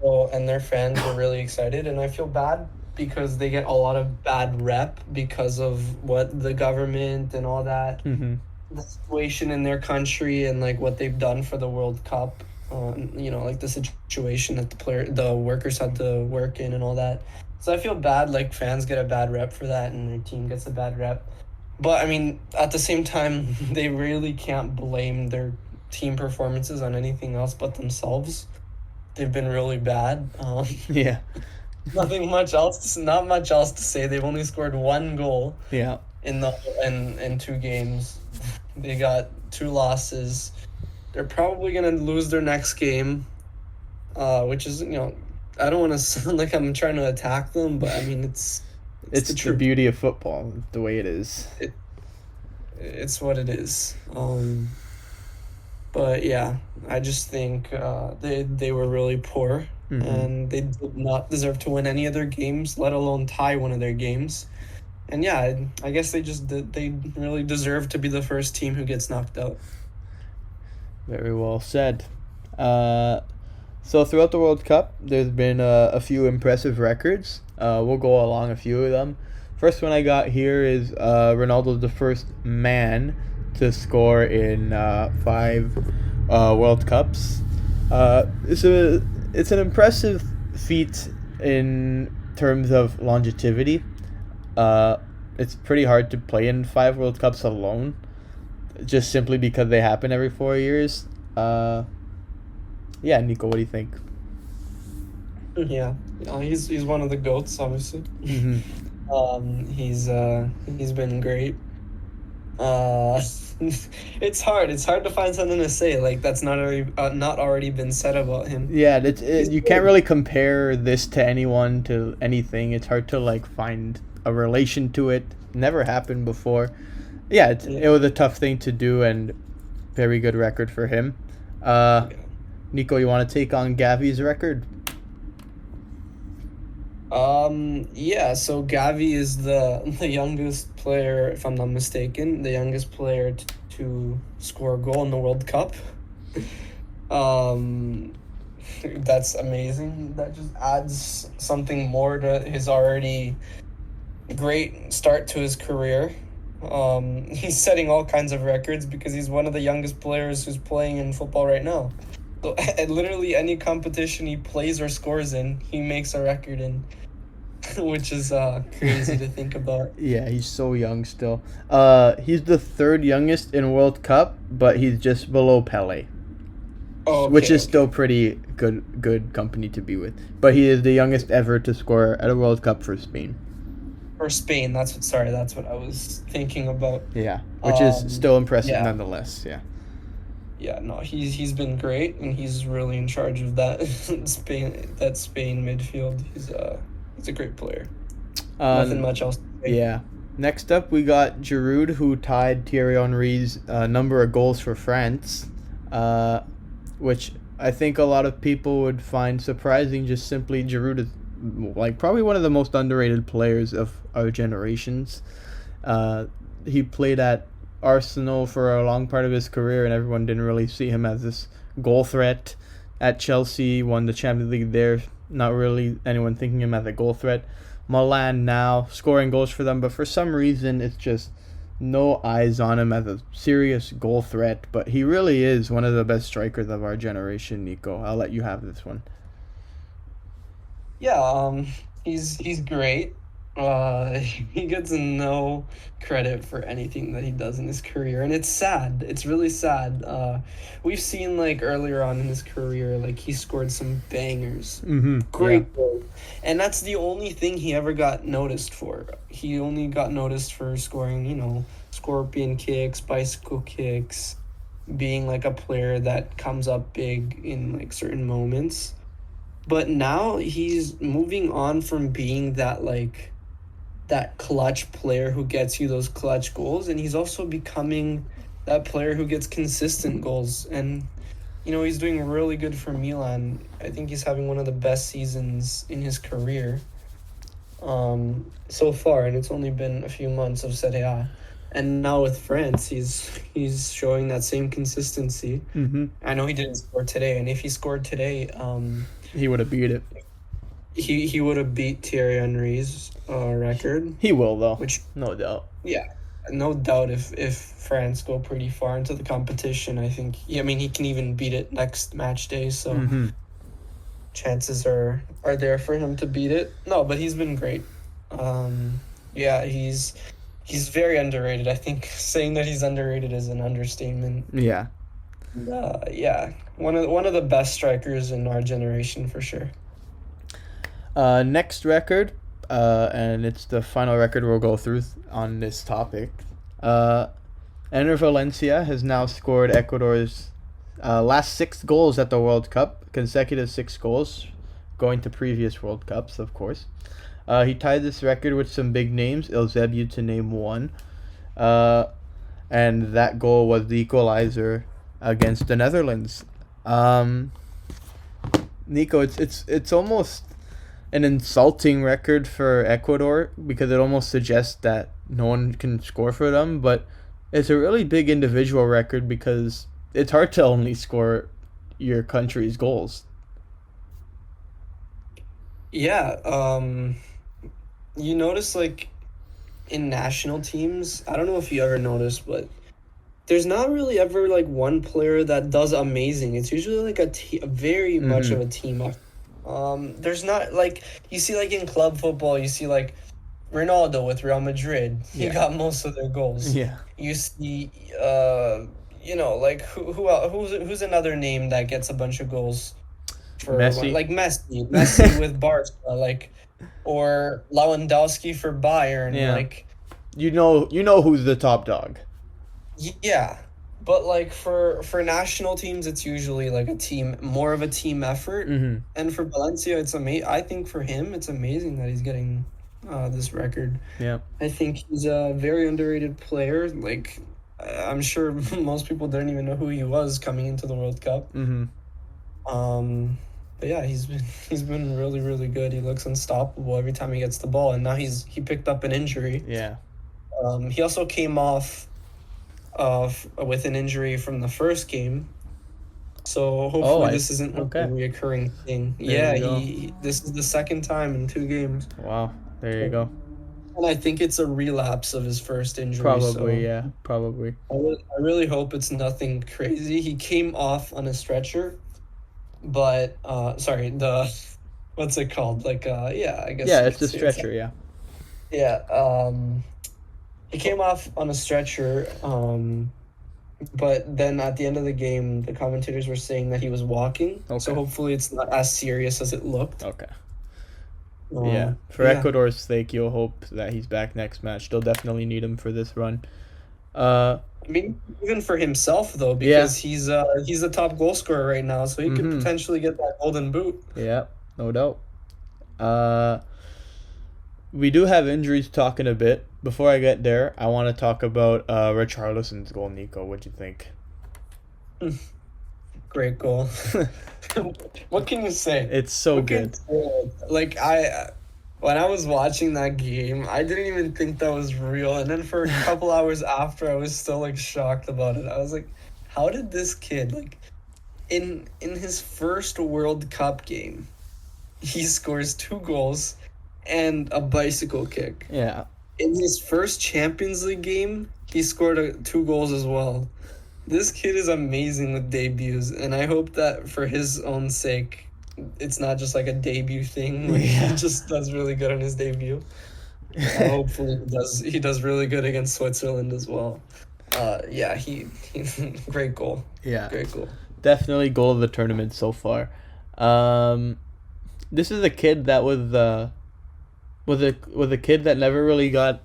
So, and their fans were really excited, and I feel bad because they get a lot of bad rep because of what the government and all that, the situation in their country and like what they've done for the World Cup. Like the situation that the workers had to work in and all that. So I feel bad, like fans get a bad rep for that and their team gets a bad rep. But I mean, at the same time, they really can't blame their team performances on anything else but themselves. They've been really bad. Yeah. Not much else to say. They've only scored one goal. Yeah. In 2 games. They got 2 losses. They're probably going to lose their next game, which is, I don't want to sound like I'm trying to attack them, but I mean, it's the beauty of football, the way it is. It's what it is. But yeah, I just think they were really poor, and they did not deserve to win any of their games, let alone tie one of their games. And yeah, I guess they really deserve to be the first team who gets knocked out. Very well said. So throughout the World Cup, there's been a few impressive records. We'll go along a few of them. First one I got here is Ronaldo's the first man to score in 5 World Cups. It's an impressive feat in terms of longevity. It's pretty hard to play in 5 World Cups alone, just simply because they happen every 4 years. Yeah, Nico, what do you think? Yeah, he's one of the GOATs, obviously. He's been great. It's hard to find something to say like that's not already been said about him. Yeah, you can't really compare this to anyone, to anything. It's hard to like find a relation to it. Never happened before. Yeah, it was a tough thing to do, and very good record for him. Nico, you want to take on Gavi's record? Yeah, so Gavi is the youngest player, if I'm not mistaken, the youngest player to score a goal in the World Cup. That's amazing. That just adds something more to his already great start to his career. He's setting all kinds of records because he's one of the youngest players who's playing in football right now. So at literally any competition he plays or scores in, he makes a record in, which is crazy to think about. Yeah, he's so young still. He's the 3rd youngest in World Cup, but he's just below Pele. Oh, okay, which is still pretty good company to be with. But he is the youngest ever to score at a World Cup for Spain. For Spain, that's what I was thinking about. Yeah, which is still impressive nonetheless. Yeah. Yeah, no, he's been great, and he's really in charge of that Spain midfield. He's a great player. Nothing much else to say. Yeah. Next up, we got Giroud, who tied Thierry Henry's number of goals for France, which I think a lot of people would find surprising. Just simply, Giroud is like probably one of the most underrated players of our generations. He played at Arsenal for a long part of his career, and everyone didn't really see him as this goal threat. At Chelsea, won the Champions League there. Not really anyone thinking him as a goal threat. Milan now scoring goals for them, but for some reason it's just no eyes on him as a serious goal threat. But he really is one of the best strikers of our generation, Nico. I'll let you have this one. Yeah, he's great. He gets no credit for anything that he does in his career, and it's sad. It's really sad. We've seen like earlier on in his career, like he scored some bangers, great goals, and that's the only thing he ever got noticed for. He only got noticed for scoring, scorpion kicks, bicycle kicks, being like a player that comes up big in like certain moments. But now he's moving on from being that clutch player who gets you those clutch goals, and he's also becoming that player who gets consistent goals. And he's doing really good for Milan. I think he's having one of the best seasons in his career so far, and it's only been a few months of Serie A. And now with France, he's showing that same consistency. I know he didn't score today, and if he scored today, he would have beat it. He would have beat Thierry Henry's record. He will, though. Which, no doubt. Yeah, no doubt. If France go pretty far into the competition, I think. He can even beat it next match day. So chances are there for him to beat it. No, but he's been great. He's very underrated. I think saying that he's underrated is an understatement. Yeah. One of the best strikers in our generation for sure. Next record, and it's the final record we'll go through on this topic. Enner Valencia has now scored Ecuador's last 6 goals at the World Cup, consecutive 6 goals, going to previous World Cups, of course. He tied this record with some big names, Eusebio to name one, and that goal was the equalizer against the Netherlands. Nico, it's almost an insulting record for Ecuador because it almost suggests that no one can score for them, but it's a really big individual record because it's hard to only score your country's goals. Yeah, you notice like in national teams, I don't know if you ever noticed, but there's not really ever like one player that does amazing. It's usually like a very much of a team effort. There's not like you see like in club football, you see like Ronaldo with Real Madrid. He got most of their goals. Yeah. You see, like who's another name that gets a bunch of goals for Messi. Like Messi with Barca, like, or Lewandowski for Bayern. Yeah. Like, you know who's the top dog. Yeah. But like for national teams, it's usually like more of a team effort. And for Valencia, it's amazing. I think for him, it's amazing that he's getting this record. Yeah, I think he's a very underrated player. Like, I'm sure most people didn't even know who he was coming into the World Cup. But yeah, he's been really, really good. He looks unstoppable every time he gets the ball, and now he picked up an injury. Yeah. He also came off with an injury from the first game, so hopefully this isn't a reoccurring thing. This is the second time in 2 games. Wow, there you go. And I think it's a relapse of his first injury. Probably. I really hope it's nothing crazy. He came off on a stretcher, but what's it called? Like I guess. Yeah, it's a stretcher. He came off on a stretcher, but then at the end of the game, the commentators were saying that he was walking. Okay. So hopefully it's not as serious as it looked. Okay. For Ecuador's sake, you'll hope that he's back next match. They'll definitely need him for this run. Even for himself though, because he's the top goal scorer right now, so he could potentially get that golden boot. Yeah, no doubt. we do have injuries to talk in a bit. Before I get there, I want to talk about Richarlison's goal, Nico. What'd you think? Great goal. What can you say? It's so What can good. you say? Like, when I was watching that game, I didn't even think that was real. And then for a couple hours after, I was still like shocked about it. I was like, how did this kid, like, in his first World Cup game, he scores 2 goals and a bicycle kick. Yeah. In his first Champions League game, he scored 2 goals as well. This kid is amazing with debuts, and I hope that for his own sake, it's not just like a debut thing. Like, Yeah. he just does really good on his debut. Hopefully he does really good against Switzerland as well. Yeah, he great goal. Yeah. Great goal. Definitely goal of the tournament so far. This is a kid that was a kid that never really got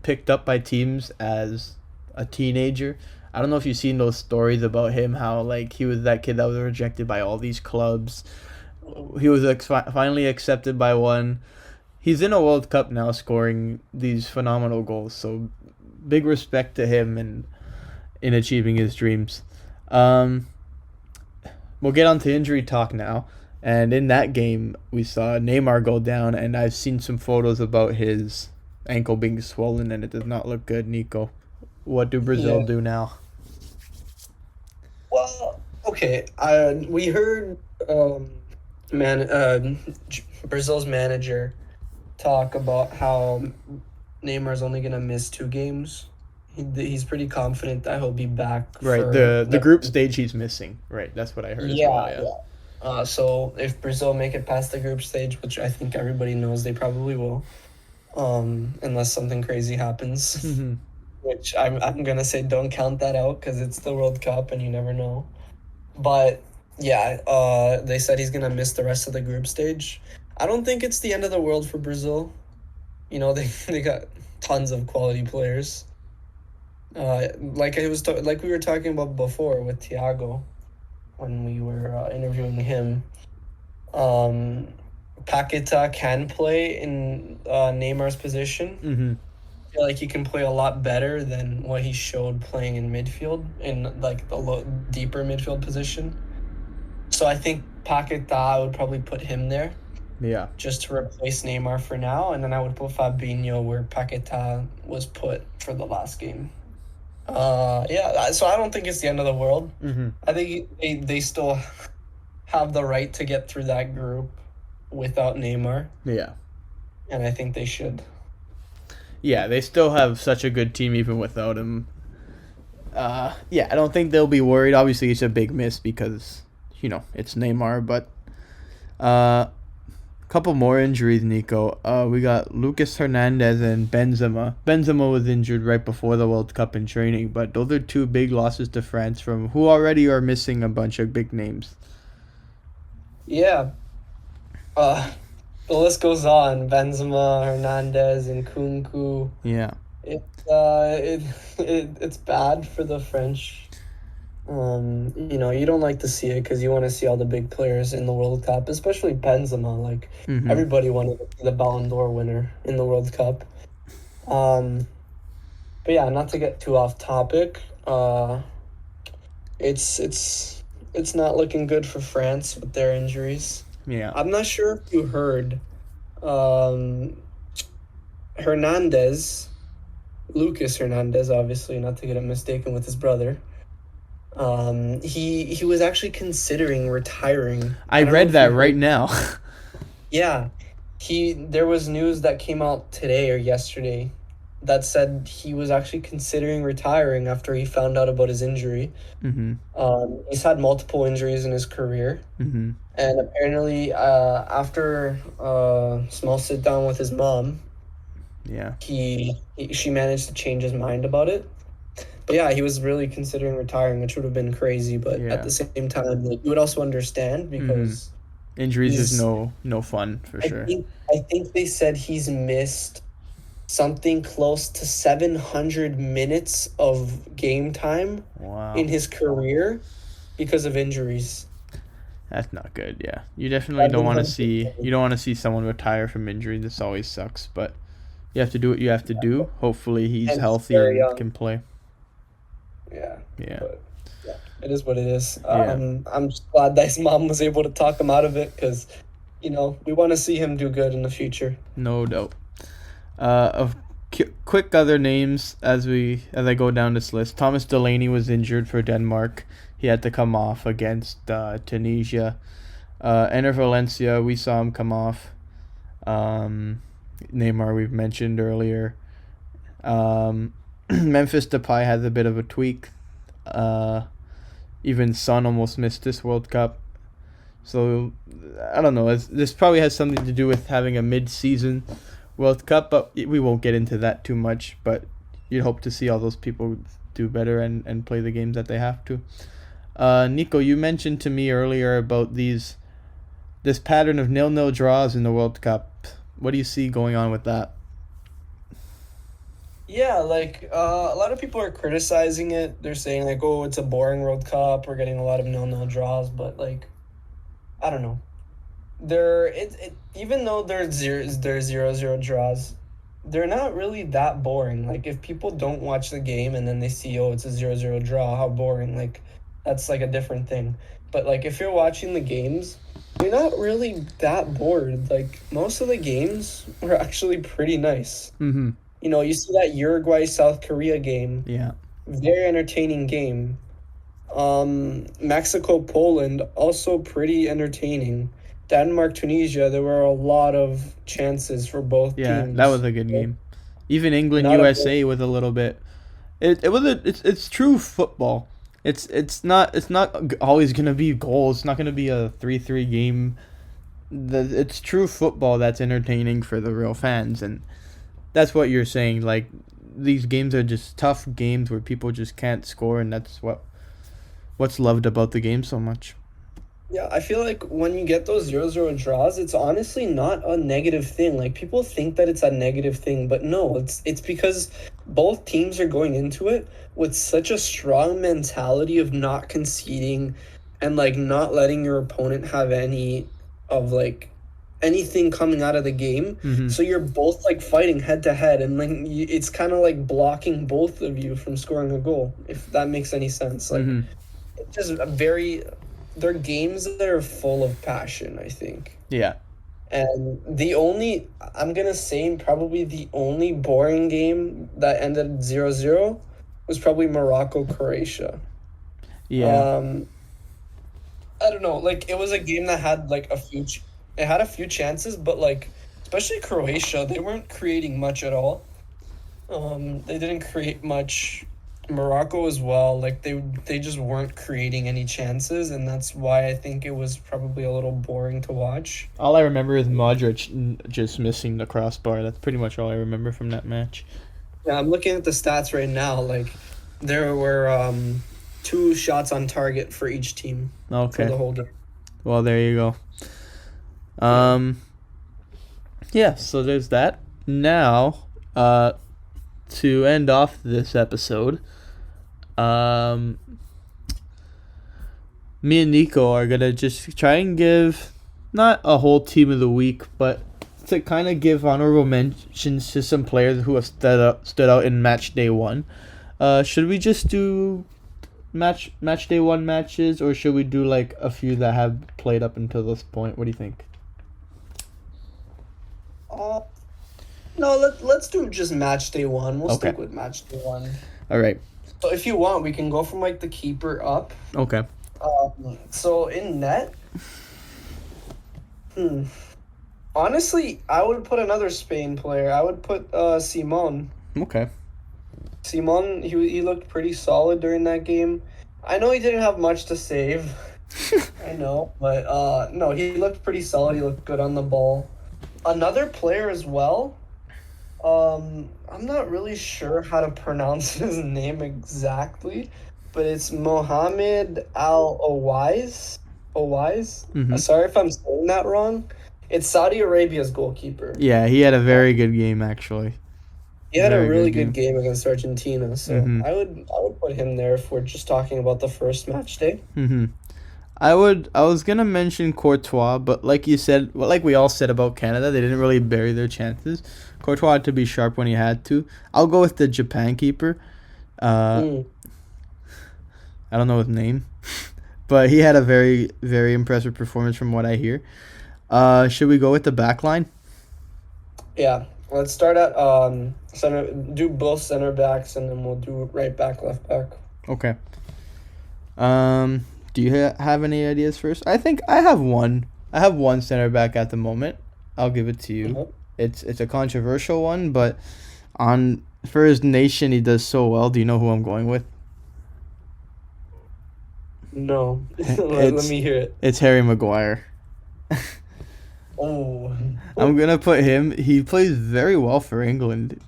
picked up by teams as a teenager. I don't know if you've seen those stories about him, how like he was that kid that was rejected by all these clubs. He was finally accepted by one. He's in a World Cup now, scoring these phenomenal goals. So big respect to him and in achieving his dreams. We'll get on to injury talk now. And in that game, we saw Neymar go down, and I've seen some photos about his ankle being swollen, and it does not look good, Nico. What do Brazil do now? Well, okay. We heard Brazil's manager talk about how Neymar's only gonna miss 2 games. He's pretty confident that he'll be back. Right, for the group stage he's missing. Right, that's what I heard as well. Yeah. So if Brazil make it past the group stage, which I think everybody knows they probably will, unless something crazy happens, which I'm gonna say don't count that out because it's the World Cup and you never know. But yeah, they said he's gonna miss the rest of the group stage. I don't think it's the end of the world for Brazil. You know, they got tons of quality players. Like we were talking about before with Tiago, when we were interviewing him. Paquetá can play in Neymar's position. I feel like he can play a lot better than what he showed playing in midfield, in like the deeper midfield position. So I think Paquetá, I would probably put him there. Yeah. Just to replace Neymar for now, and then I would put Fabinho where Paquetá was put for the last game. Yeah, so I don't think it's the end of the world. I think they still have the right to get through that group without Neymar. Yeah. And I think they should. Yeah, they still have such a good team even without him. Yeah, I don't think they'll be worried. Obviously, it's a big miss because, it's Neymar, but couple more injuries, Nico. We got Lucas Hernandez and Benzema. Benzema was injured right before the World Cup in training, but those are 2 big losses to France from who already are missing a bunch of big names. Yeah. The list goes on. Benzema, Hernandez, and Nkunku. Yeah. It's bad for the French. You don't like to see it because you want to see all the big players in the World Cup, especially Benzema. Like, everybody wanted to see the Ballon d'Or winner in the World Cup. But yeah, not to get too off topic, it's not looking good for France with their injuries. Yeah. I'm not sure if you heard, Lucas Hernandez, obviously, not to get it mistaken with his brother. He was actually considering retiring. I read that right now. Yeah. There was news that came out today or yesterday that said he was actually considering retiring after he found out about his injury. He's had multiple injuries in his career. And apparently, after a small sit down with his mom, she managed to change his mind about it. But yeah, he was really considering retiring, which would have been crazy. But at the same time, like, you would also understand because injuries is no fun for sure. I think they said he's missed something close to 700 minutes of game time in his career because of injuries. That's not good. Yeah, you definitely don't want to see someone retire from injury. This always sucks, but You have to do what you have to do. Hopefully he's And healthy very and young. can play. Yeah. Yeah. But yeah, it is what it is. Yeah. I'm just glad that his mom was able to talk him out of it because, we want to see him do good in the future. No doubt. Of quick other names as I go down this list. Thomas Delaney was injured for Denmark. He had to come off against Tunisia. Ener Valencia, we saw him come off. Neymar, we've mentioned earlier. Memphis Depay has a bit of a tweak. Even Son almost missed this World Cup. So, I don't know. This probably has something to do with having a mid-season World Cup, but we won't get into that too much. But you'd hope to see all those people do better and play the games that they have to. Nico, you mentioned to me earlier about this pattern of 0-0 draws in the World Cup. What do you see going on with that? Yeah, a lot of people are criticizing it. They're saying oh, it's a boring World Cup. We're getting a lot of 0-0 draws, but I don't know. Even though they're 0-0 draws, they're not really that boring. If people don't watch the game and then they see, oh, it's a 0-0 draw, how boring. That's a different thing. But if you're watching the games, you're not really that bored. Most of the games were actually pretty nice. Mm-hmm. You see that Uruguay-South Korea game. Yeah. Very entertaining game. Mexico-Poland, also pretty entertaining. Denmark-Tunisia, there were a lot of chances for both teams. Yeah, that was a good game. Even England-USA with a little bit. It's true football. It's not always gonna be goals. It's not gonna be a 3-3 game. It's true football that's entertaining for the real fans, and that's what you're saying. These games are just tough games where people just can't score, and that's what's loved about the game so much. Yeah, I feel when you get those 0-0 draws, it's honestly not a negative thing. People think that it's a negative thing, but no, it's because both teams are going into it with such a strong mentality of not conceding and not letting your opponent have any of anything coming out of the game. Mm-hmm. So you're both fighting head to head, and it's kind of blocking both of you from scoring a goal, if that makes any sense. Mm-hmm. It's just they're games that are full of passion, I think. Yeah. And I'm gonna say probably the only boring game that ended 0-0 was probably Morocco-Croatia. Yeah. I don't know, it was a game that had it had a few chances, but especially Croatia, they weren't creating much at all. They didn't create much. Morocco as well, they just weren't creating any chances, and that's why I think it was probably a little boring to watch. All I remember is Modric just missing the crossbar. That's pretty much all I remember from that match. Yeah, I'm looking at the stats right now. There were 2 shots on target for each team. Okay. For the whole game. Well, there you go. Yeah, so there's that. Now, to end off this episode, me and Nico are gonna just try and give not a whole team of the week, but to kind of give honorable mentions to some players who have stood out in match day 1. Should we just do match day 1 matches, or should we do a few that have played up until this point? What do you think? No, let's do just match day 1. We'll Okay. stick with match day 1. All right. So if you want, we can go from the keeper up. Okay. So in net, honestly, I would put another Spain player. I would put Simon. Okay. Simon, he looked pretty solid during that game. I know he didn't have much to save. I know, but no, he looked pretty solid. He looked good on the ball. Another player as well. I'm not really sure how to pronounce his name exactly, but it's Mohamed Al-Owais. Mm-hmm. Sorry if I'm saying that wrong. It's Saudi Arabia's goalkeeper. Yeah, he had a very good game actually. He had a Very really good good game against Argentina, so Mhm. I would put him there if we're just talking about the first match day. Mm-hmm. I was gonna mention Courtois, but like you said, well, like we all said about Canada, they didn't really bury their chances. Courtois had to be sharp when he had to. I'll go with the Japan keeper. I don't know his name, but he had a very, very impressive performance from what I hear. Should we go with the back line? Yeah, let's start at center. Do both center backs, and then we'll do right back, left back. Okay. Do you have any ideas first? I think I have one. I have one center back at the moment. I'll give it to you. Mhm. It's a controversial one, but for his nation, he does so well. Do you know who I'm going with? No, let It's me hear it. it's Harry Maguire. Oh, I'm gonna put him. He plays very well for England.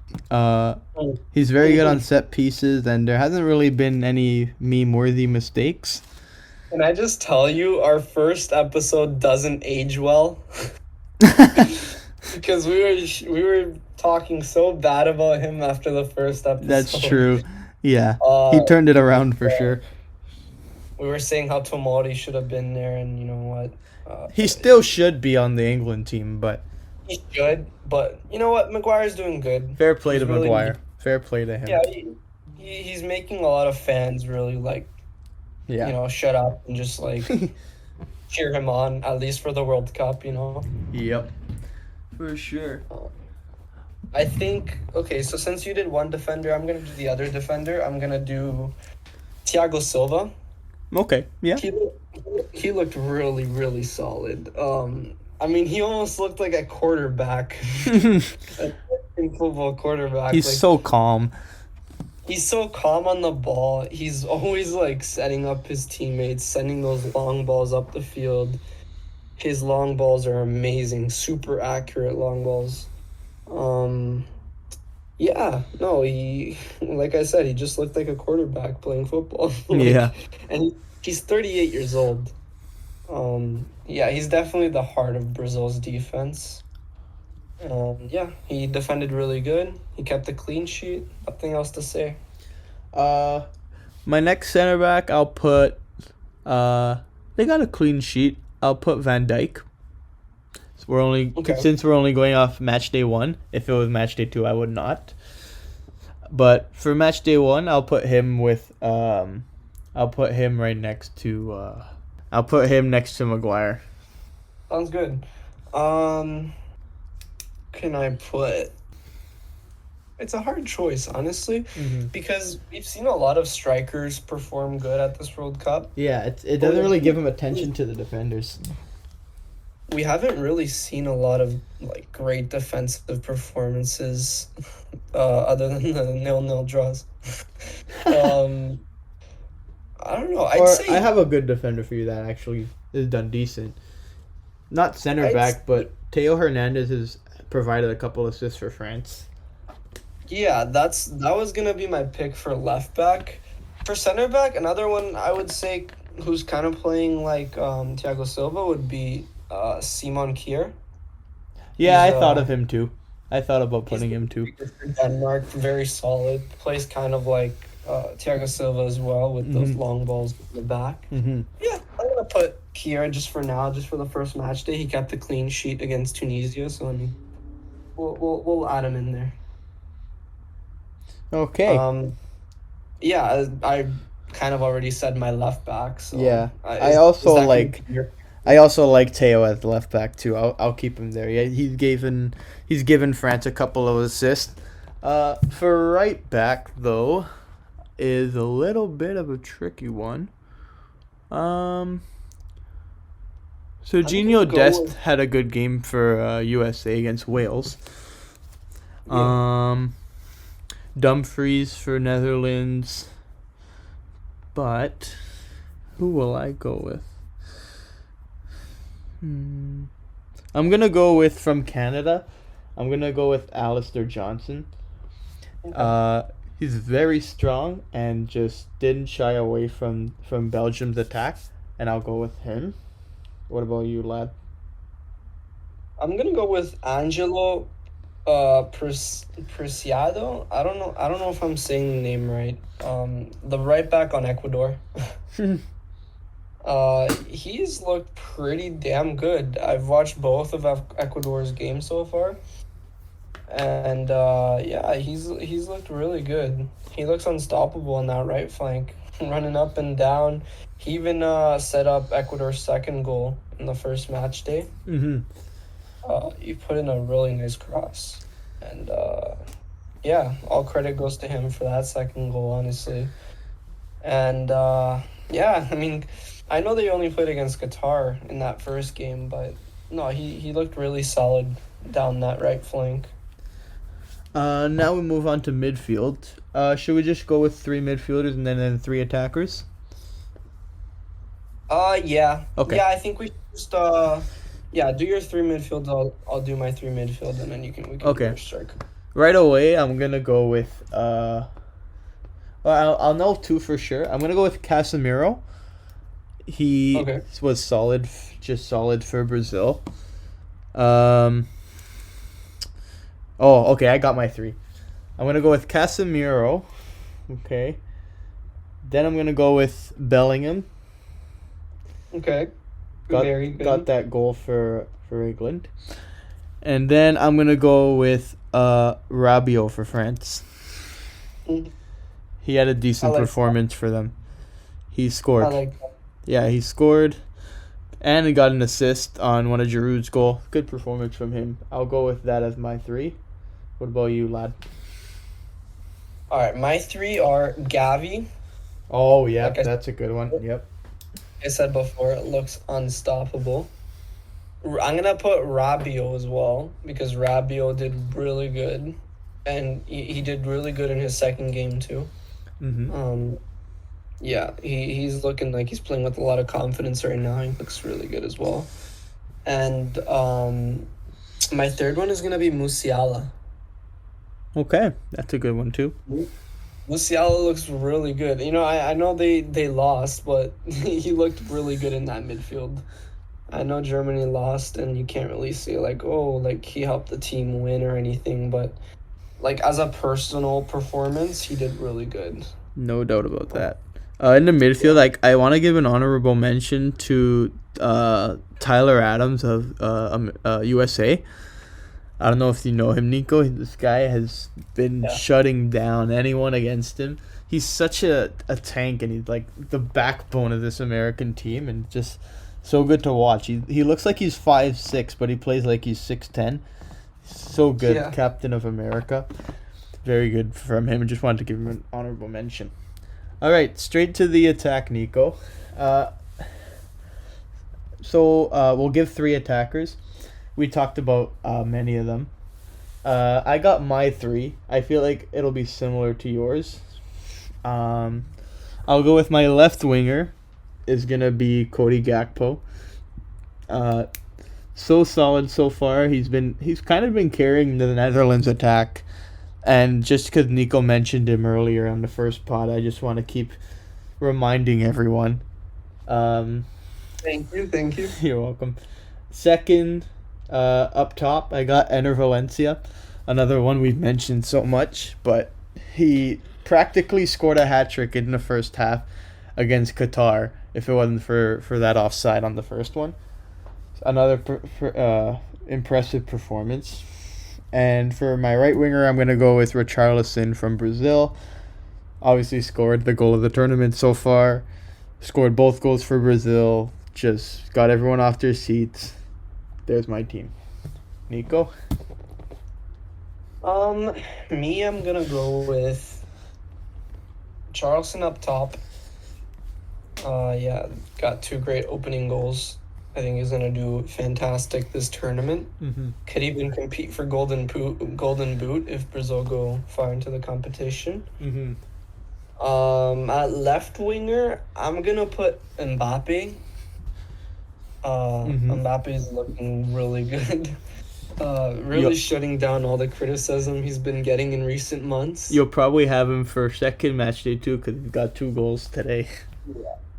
He's very good on set pieces, and there hasn't really been any meme-worthy mistakes. can I just tell you, our first episode doesn't age well because we were talking so bad about him after the first episode. That's true. Yeah, he turned it around for sure. We were saying how Tomori should have been there, and you know what? He still should be on the England team, but He should, but you know what? Maguire's doing good. fair play He's to really- Maguire. Fair play to him. Yeah, he's making a lot of fans really like, Yeah. you know, shut up and just like cheer him on, at least for the World Cup, you know. Yep. For sure. I think, okay, so since you did one defender, I'm going to do the other defender. I'm going to do Tiago Silva. Okay. Yeah. He looked really, really solid. I mean, he almost looked like a quarterback, a football quarterback. He's like, so calm. He's so calm on the ball. He's always like setting up his teammates, sending those long balls up the field. His long balls are amazing, super accurate long balls. Yeah, no, he, like I said, he just looked like a quarterback playing football. Yeah. And he's 38 years old. Yeah, he's definitely the heart of Brazil's defense. Yeah, he defended really good. He kept a clean sheet. Nothing else to say. My next center back, I'll put. They got a clean sheet. I'll put Van Dijk. Okay. Since we're only going off match day 1. If it was match day 2, I would not. But for match day 1, I'll put him with. I'll put him right next to. I'll put him next to Maguire. Sounds good. Can I put? It's a hard choice, honestly, because we've seen a lot of strikers perform good at this World Cup. Yeah, it doesn't really give him attention to the defenders. We haven't really seen a lot of like great defensive performances, other than the 0-0 draws. I don't know. I'd say I have a good defender for you that actually has done decent. Not center I'd back, but Theo Hernandez has provided a couple assists for France. yeah, that was gonna be my pick for left back. For center back, another one I would say who's kind of playing like Thiago Silva would be Simon Kjær. Yeah, He's, I thought of him too. I thought about putting him too. Denmark, very solid. Plays kind of like Thiago Silva as well with those long balls in the back. Mm-hmm. Yeah, I'm gonna put Kjær just for now, just for the first match day. He kept a clean sheet against Tunisia, so I mean, we'll add him in there. Okay. Yeah, I kind of already said my left back. So Yeah. I is also that gonna like- be your- I also like Theo as left back too. I'll keep him there. Yeah, he's given France a couple of assists. For right back though, is a little bit of a tricky one. Serginho go Dest with- had a good game for USA against Wales. Dumfries for Netherlands. But who will I go with? I'm gonna go with from Canada. I'm gonna go with Alistair Johnson. He's very strong and just didn't shy away from Belgium's attack, and I'll go with him. What about you, lad? I'm gonna go with Angelo Preciado. I don't know if I'm saying the name right. The right back on Ecuador. He's looked pretty damn good. I've watched both of Ecuador's games so far, and yeah, he's looked really good. He looks unstoppable on that right flank, running up and down. He even set up Ecuador's second goal in the first match day. Mm-hmm. He put in a really nice cross, and yeah, all credit goes to him for that second goal, honestly. And yeah, I mean, I know they only played against Qatar in that first game, but no, he looked really solid down that right flank. Now we move on to midfield. Should we just go with 3 midfielders and then 3 attackers? Yeah. Okay. Yeah, I think we should just yeah, do your 3 midfield. I'll do my 3 midfield, and then we can Okay. do your striker. Right away, I'm gonna go with well, I'll know 2 for sure. I'm gonna go with Casemiro. He Okay. was solid, just solid for Brazil. Oh, okay, I got my 3. I'm gonna go with Casemiro. Okay. Then I'm gonna go with Bellingham. Okay. Got, Very good. got that goal for England. And then I'm gonna go with Rabiot for France. Mm. He had a decent I like performance for them. He scored. I like that. Yeah, he scored. And he got an assist on one of Giroud's goal. Good performance from him. I'll go with that as my 3. What about you, lad? All right, my 3 are Gavi. Oh, yeah, Like I- that's a good one. Yep. I said before, it looks unstoppable. I'm gonna put Rabiot as well because Rabiot did really good, and he did really good in his second game too. Mm-hmm. Yeah, he's looking like he's playing with a lot of confidence right now. He looks really good as well. And my third one is gonna be Musiala. Okay, that's a good one too. Musiala looks really good. You know, I know they lost, but he looked really good in that midfield. I know Germany lost, and you can't really say like, oh, like he helped the team win or anything, but like as a personal performance, he did really good. No doubt about that. In the midfield, like I want to give an honorable mention to Tyler Adams of USA. I don't know if you know him, Nico. This guy has been shutting down anyone against him. He's such a tank, and he's like the backbone of this American team, and just so good to watch. He looks like he's 5'6", but he plays like he's 6'10". So good, Yeah. Captain of America. Very good from him. I just wanted to give him an honorable mention. All right, straight to the attack, Nico. So we'll give 3 attackers. We talked about many of them. I got my 3. I feel like it'll be similar to yours. I'll go with my left winger. Is gonna be Cody Gakpo. So solid so far. He's kind of been carrying the Netherlands attack, and just because Nico mentioned him earlier on the first pod, I just want to keep reminding everyone. Thank you. You're welcome. Second, up top, I got Ener Valencia, another one we've mentioned so much, but he practically scored a hat trick in the first half against Qatar. If it wasn't for that offside on the first one. Another impressive performance. And for my right winger, I'm going to go with Richarlison from Brazil. Obviously scored the goal of the tournament so far. Scored both goals for Brazil. Just got everyone off their seats. There's my team. Nico? Me, I'm gonna go with Charleston up top. Yeah, got 2 great opening goals. I think he's gonna do fantastic this tournament. Mm-hmm. Could even compete for Golden Boot if Brazil go far into the competition. Mm-hmm. At left winger, I'm gonna put Mbappe. Mbappe's looking really good. Really shutting down all the criticism he's been getting in recent months. You'll probably have him for second match day too, because he got 2 goals today.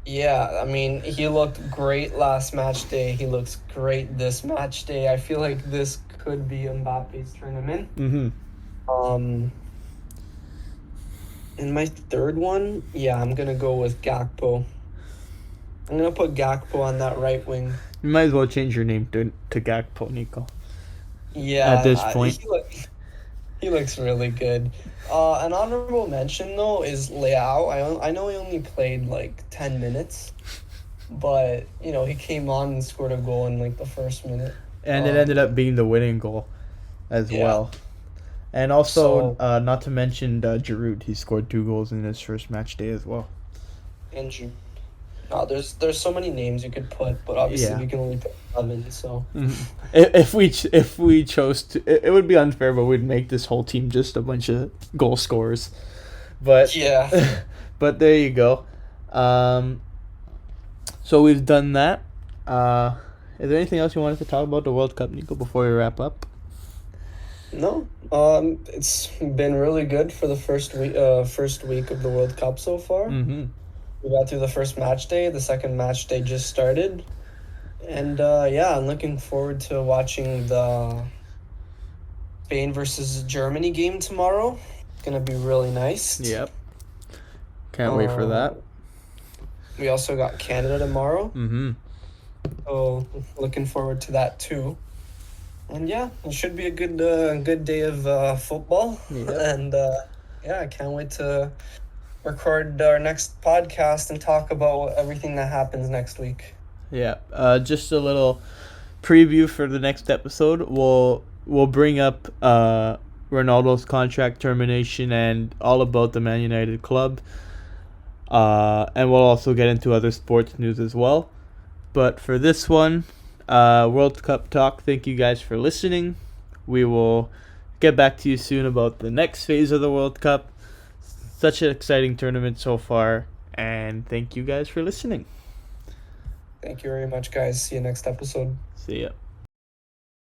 Yeah, I mean, he looked great last match day. He looks great this match day. I feel like this could be Mbappe's tournament. Mm-hmm. And my third one, yeah, I'm gonna go with Gakpo. I'm gonna put Gakpo on that right wing. You might as well change your name to Gakpo, Nico. Yeah, At this point. he looks really good. An honorable mention though is Leao. I know he only played like 10 minutes, but you know he came on and scored a goal in like the first minute. And it ended up being the winning goal as well. And also, not to mention Giroud. He scored 2 goals in his first match day as well. And Giroud. There's so many names you could put, but obviously we can only put 11. So if we chose to, it would be unfair, but we'd make this whole team just a bunch of goal scorers. But yeah. But there you go. So we've done that. Is there anything else you wanted to talk about the World Cup, Nico, before we wrap up? No. It's been really good for the first week of the World Cup so far. Mm-hmm. We got through the first match day. The second match day just started. And I'm looking forward to watching the Spain versus Germany game tomorrow. It's going to be really nice. Yep. Can't wait for that. We also got Canada tomorrow. Mm-hmm. So looking forward to that too. And it should be a good day of football. Yep. And I can't wait to record our next podcast and talk about everything that happens next week. Yeah. Just a little preview for the next episode. We'll bring up Ronaldo's contract termination and all about the Man United club. And we'll also get into other sports news as well. But for this one, World Cup talk, thank you guys for listening. We will get back to you soon about the next phase of the World Cup. Such an exciting tournament so far, and thank you guys for listening. Thank you very much, guys. See you next episode. See ya.